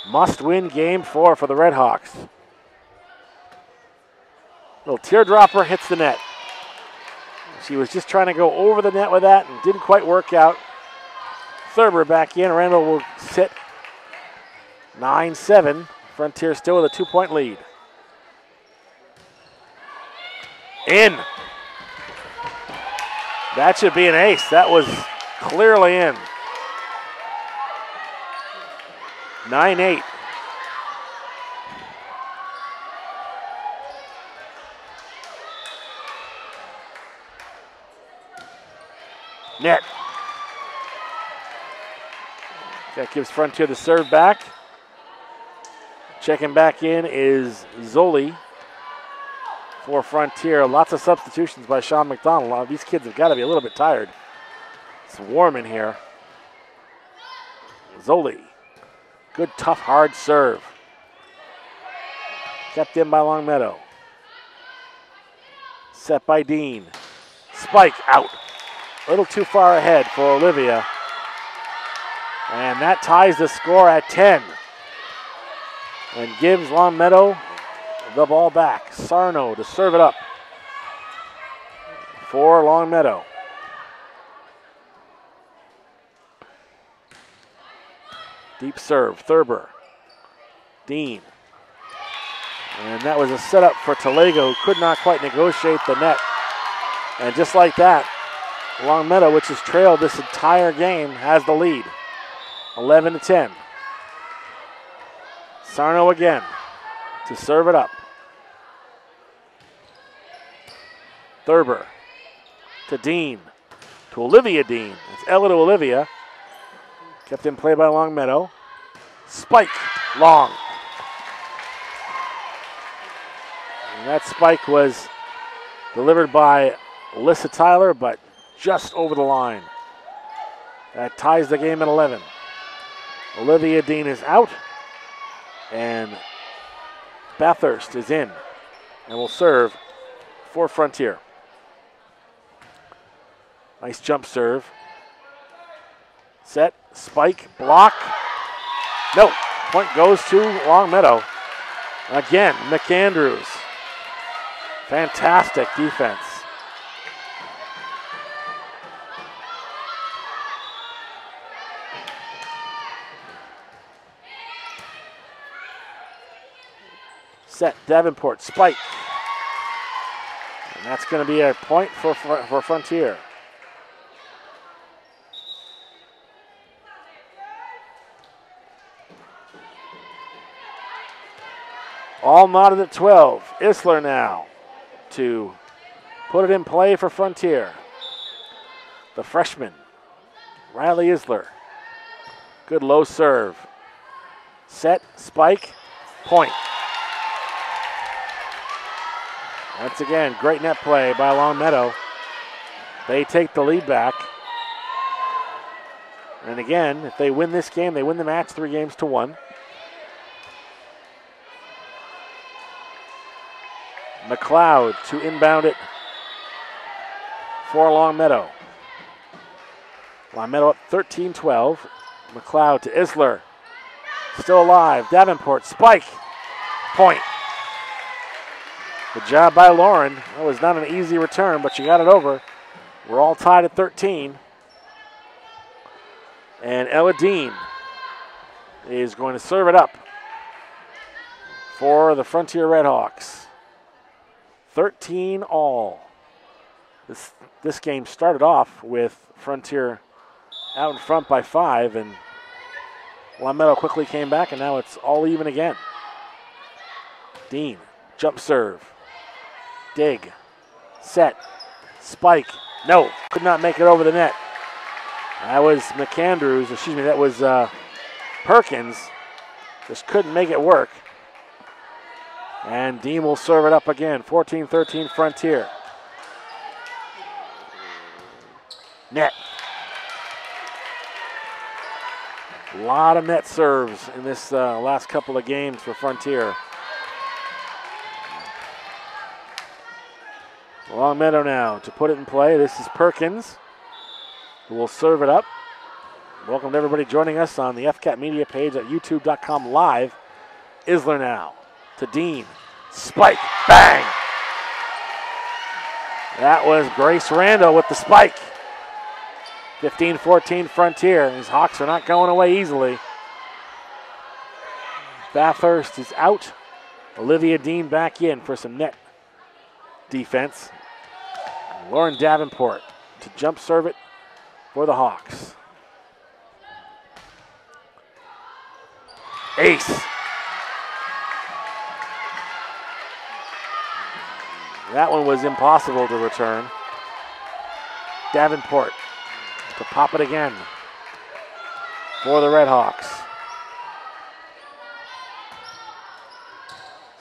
Must win game 4 for the RedHawks. Little teardropper hits the net. She was just trying to go over the net with that and didn't quite work out. Thurber back in. Randall will sit 9-7. Frontier still with a 2-point lead. In. That should be an ace. That was clearly in. 9-8. Net. That gives Frontier the serve back. Checking back in is Zoli for Frontier. Lots of substitutions by Sean McDonald. A lot of these kids have got to be a little bit tired. It's warm in here. Zoli. Good, tough, hard serve. Kept in by Longmeadow. Set by Dean. Spike out. A little too far ahead for Olivia. And that ties the score at 10. And gives Longmeadow the ball back. Sarno to serve it up for Longmeadow. Deep serve, Thurber. Dean. And that was a setup for Talego, who could not quite negotiate the net. And just like that, Longmeadow, which has trailed this entire game, has the lead. 11-10. Sarno again to serve it up. Thurber to Dean, to Olivia Dean. It's Ella to Olivia. Kept in play by Longmeadow. Spike, long. And that spike was delivered by Alyssa Tyler, but just over the line. That ties the game at 11. Olivia Dean is out, and Bathurst is in and will serve for Frontier. Nice jump serve. Set, spike, block. No, point goes to Longmeadow. Again, McAndrews. Fantastic defense. Set, Davenport, spike. And that's going to be a point for Frontier. All knotted at 12. Isler now to put it in play for Frontier. The freshman, Riley Isler. Good low serve. Set, spike, point. Once again, great net play by Longmeadow. They take the lead back. And again, if they win this game, they win the match 3-1. McLeod to inbound it for Longmeadow. Longmeadow up 13-12. McLeod to Isler. Still alive. Davenport, spike, point. Good job by Lauren. That was not an easy return, but she got it over. We're all tied at 13. And Ella Dean is going to serve it up for the Frontier RedHawks. 13 all. This game started off with Frontier out in front by 5, and Longmeadow quickly came back, and now it's all even again. Dean, jump serve, dig, set, spike. No, could not make it over the net. That was McAndrews, excuse me, that was Perkins. Just couldn't make it work. And Dean will serve it up again. 14-13 Frontier. Net. A lot of net serves in this last couple of games for Frontier. Longmeadow now to put it in play. This is Perkins, who will serve it up. Welcome to everybody joining us on the FCAT media page at youtube.com live. Isler now to Dean. Spike, bang! That was Grace Randall with the spike. 15-14 Frontier. These Hawks are not going away easily. Bathurst is out. Olivia Dean back in for some net defense. Lauren Davenport to jump serve it for the Hawks. Ace. That one was impossible to return. Davenport to pop it again for the RedHawks.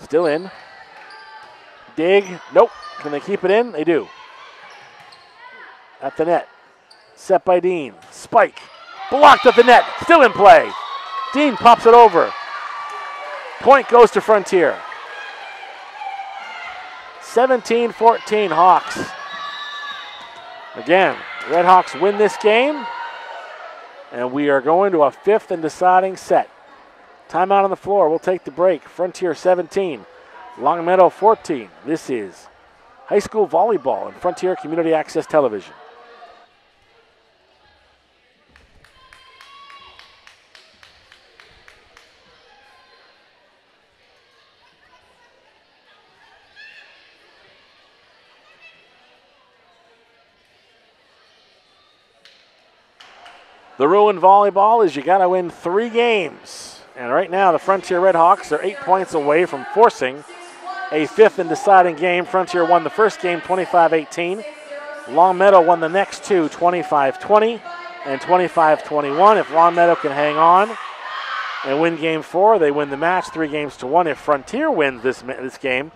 Still in. Dig. Nope. Can they keep it in? They do. At the net. Set by Dean. Spike. Blocked at the net. Still in play. Dean pops it over. Point goes to Frontier. 17-14 Hawks. Again, RedHawks win this game. And we are going to a 5th and deciding set. Timeout on the floor. We'll take the break. Frontier 17. Longmeadow 14. This is high school volleyball and Frontier Community Access Television. The rule in volleyball is you got to win 3 games. And right now the Frontier RedHawks are 8 points away from forcing a 5th and deciding game. Frontier won the first game 25-18. Longmeadow won the next 2 25-20 and 25-21. If Longmeadow can hang on and win game 4, they win the match 3-1. If Frontier wins this game,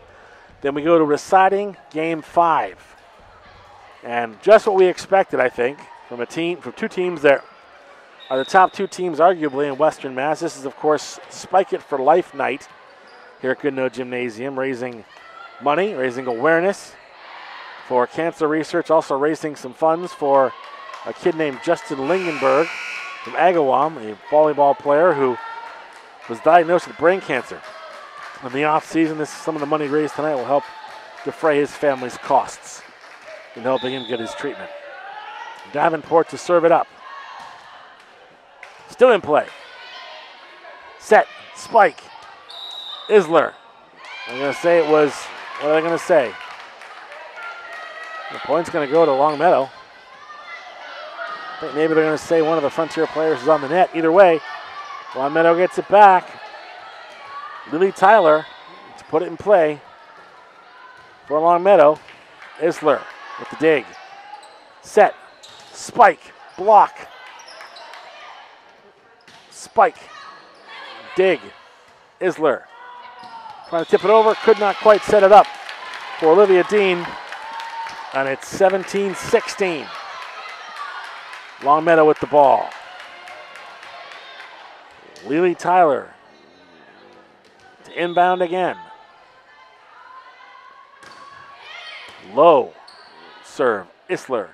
then we go to deciding game 5. And just what we expected, I think, from two teams that are the top 2 teams arguably in Western Mass. This is, of course, Spike It for Life night here at Goodnoe Gymnasium, raising money, raising awareness for cancer research, also raising some funds for a kid named Justin Lingenberg from Agawam, a volleyball player who was diagnosed with brain cancer. In the off-season, some of the money raised tonight will help defray his family's costs in helping him get his treatment. Davenport to serve it up. Still in play. Set, spike. Isler. I'm going to say it was, what are they going to say? The point's going to go to Longmeadow. I think maybe they're going to say one of the Frontier players is on the net. Either way, Longmeadow gets it back. Lily Tyler to put it in play for Longmeadow. Isler with the dig. Set, spike, block. Spike, dig, Isler. Trying to tip it over, could not quite set it up for Olivia Dean. And it's 17-16. Longmeadow with the ball. Lily Tyler to inbound again. Low serve, Isler.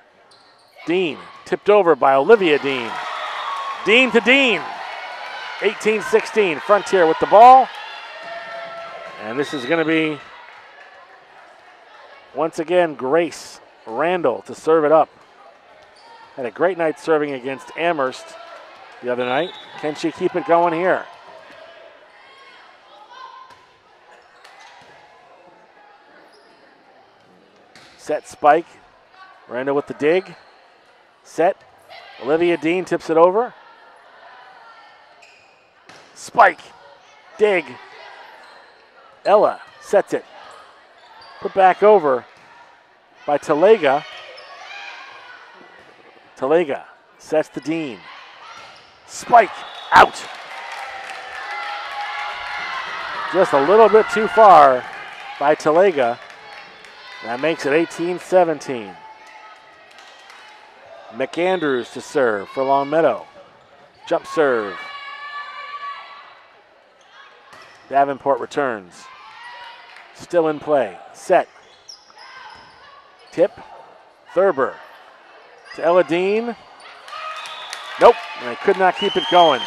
Dean, tipped over by Olivia Dean. Dean to Dean. 18-16, Frontier with the ball. And this is going to be, once again, Grace Randall to serve it up. Had a great night serving against Amherst the other night. Can she keep it going here? Set spike. Miranda with the dig. Set. Olivia Dean tips it over. Spike. Dig. Ella sets it. Put back over by Talega. Talega sets to Dean. Spike. Out. Just a little bit too far by Talega. That makes it 18-17. McAndrews to serve for Longmeadow. Jump serve. Davenport returns. Still in play. Set. Tip. Thurber to Ella Dean. Nope, and they could not keep it going.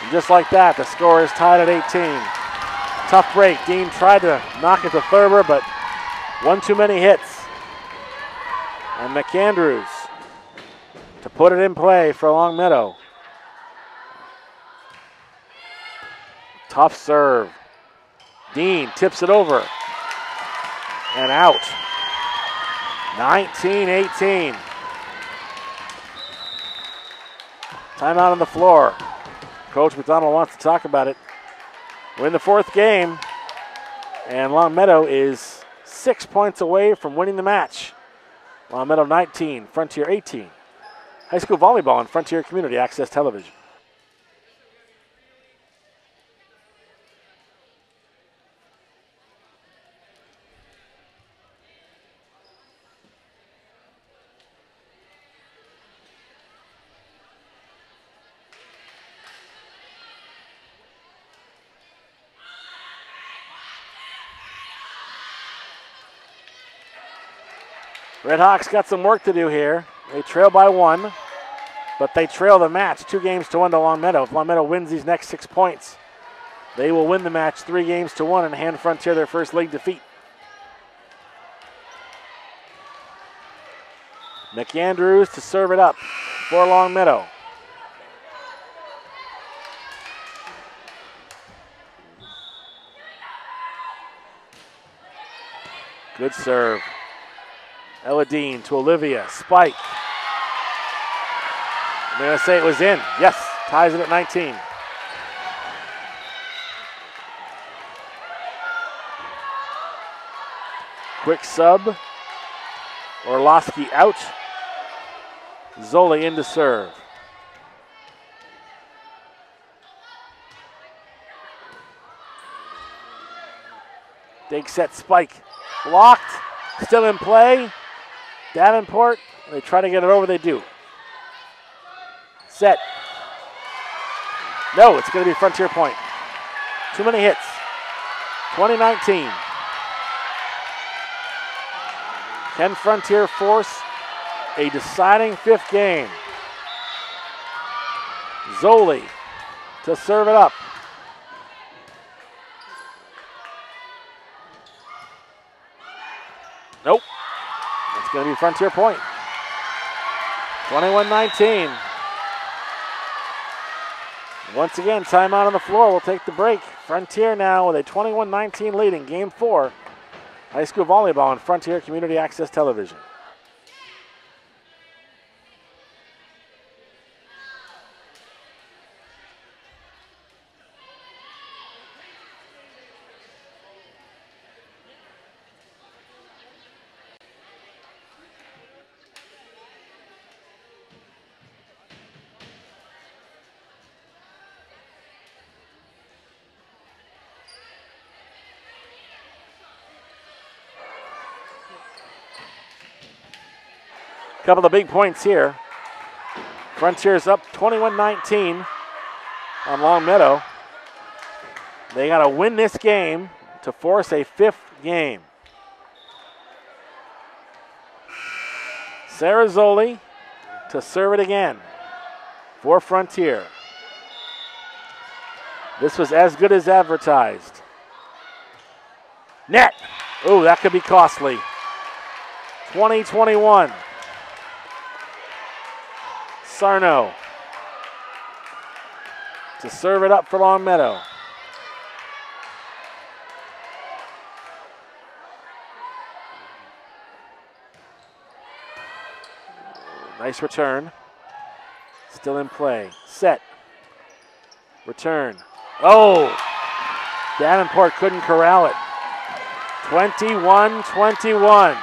And just like that, the score is tied at 18. Tough break. Dean tried to knock it to Thurber, but one too many hits. And McAndrews to put it in play for Longmeadow. Tough serve. Dean tips it over. And out. 19-18. Timeout on the floor. Coach McDonald wants to talk about it. We're in the fourth game, and Longmeadow is 6 points away from winning the match. Longmeadow 19, Frontier 18. High school volleyball on Frontier Community Access Television. RedHawks got some work to do here. They trail by 1, but they trail the match 2-1 to Longmeadow. If Longmeadow wins these next 6 points, they will win the match 3-1 and hand Frontier their first league defeat. McAndrews to serve it up for Longmeadow. Good serve. Ella Dean to Olivia. Spike. I'm going to say it was in. Yes, ties it at 19. Quick sub. Orlowski out. Zoli in to serve. Dig set Spike. Blocked. Still in play. Davenport, they try to get it over, they do. Set. No, it's going to be Frontier point. Too many hits. 20-19. Can Frontier force a deciding 5th game? Zoli to serve it up. Nope. It's going to be Frontier point. 21-19. Once again, timeout on the floor. We'll take the break. Frontier now with a 21-19 lead in Game 4. High school volleyball on Frontier Community Access Television. Couple of big points here. Frontier's up 21-19 on Longmeadow. They got to win this game to force a 5th game. Sarah Zoli to serve it again for Frontier. This was as good as advertised. Net. Ooh, that could be costly. 20-21. Sarno to serve it up for Longmeadow. Nice return. Still in play. Set. Return. Oh! Davenport couldn't corral it. 21-21.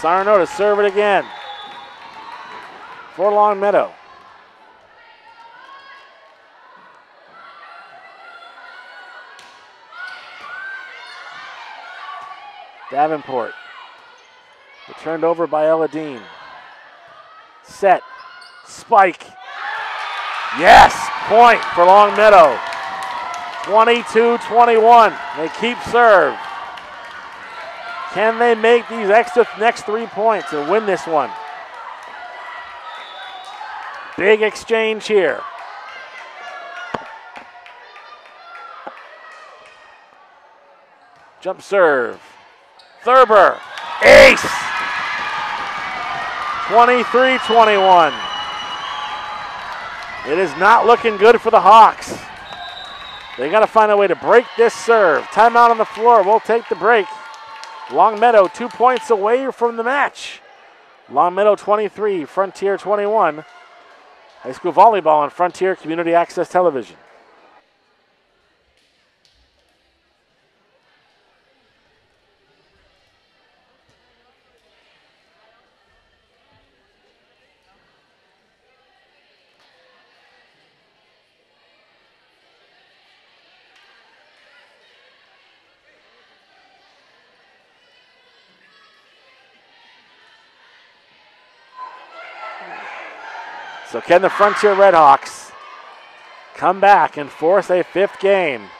Sarno to serve it again for Longmeadow. Davenport. Returned over by Eladine. Set. Spike. Yes! Point for Longmeadow. 22-21. They keep serve. Can they make these next 3 points and win this one? Big exchange here. Jump serve. Thurber. Ace! 23-21. It is not looking good for the Hawks. They got to find a way to break this serve. Timeout on the floor. We'll take the break. Longmeadow 2 points away from the match. Longmeadow 23, Frontier 21. High school volleyball on Frontier Community Access Television. So can the Frontier RedHawks come back and force a 5th game?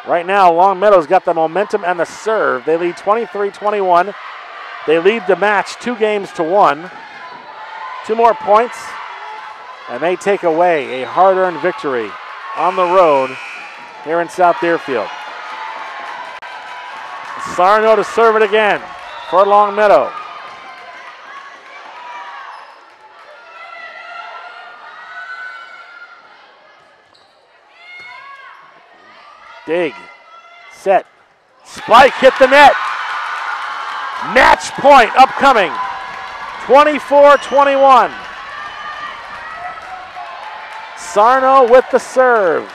Right now, Longmeadow's got the momentum and the serve. They lead 23-21. They lead the match 2-1. 2 more points, and they take away a hard-earned victory on the road here in South Deerfield. Sarno to serve it again for Longmeadow. Dig, set, spike, hit the net. Match point upcoming, 24-21. Sarno with the serve.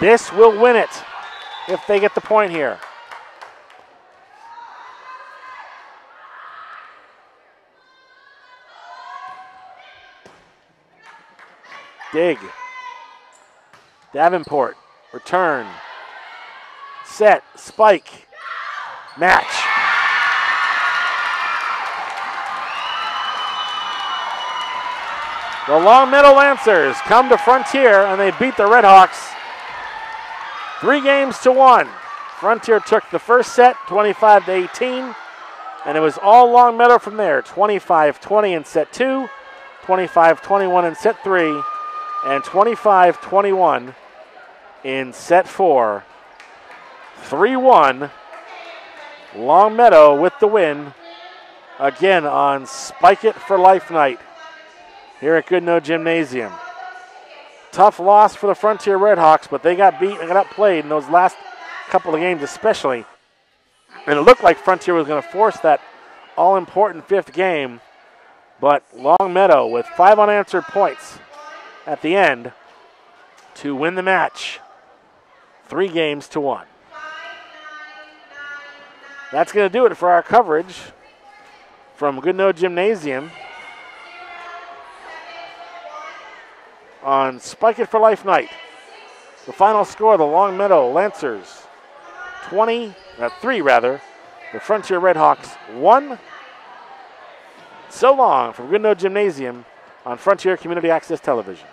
This will win it if they get the point here. Dig. Davenport, return, set, spike, match. The Longmeadow Lancers come to Frontier and they beat the RedHawks 3-1. Frontier took the first set, 25-18, and it was all Longmeadow from there, 25-20 in set 2, 25-21 in set 3, and 25-21 in set 4. 3-1. Longmeadow with the win. Again on Spike It for Life night here at Goodnoe Gymnasium. Tough loss for the Frontier RedHawks, but they got beat and got outplayed in those last couple of games especially. And it looked like Frontier was going to force that all-important 5th game, but Longmeadow with 5 unanswered points at the end to win the match 3-1. That's going to do it for our coverage from Goodnoe Gymnasium on Spike It for Life night. The final score, the Longmeadow Lancers 3, the Frontier RedHawks 1. So long from Goodnoe Gymnasium on Frontier Community Access Television.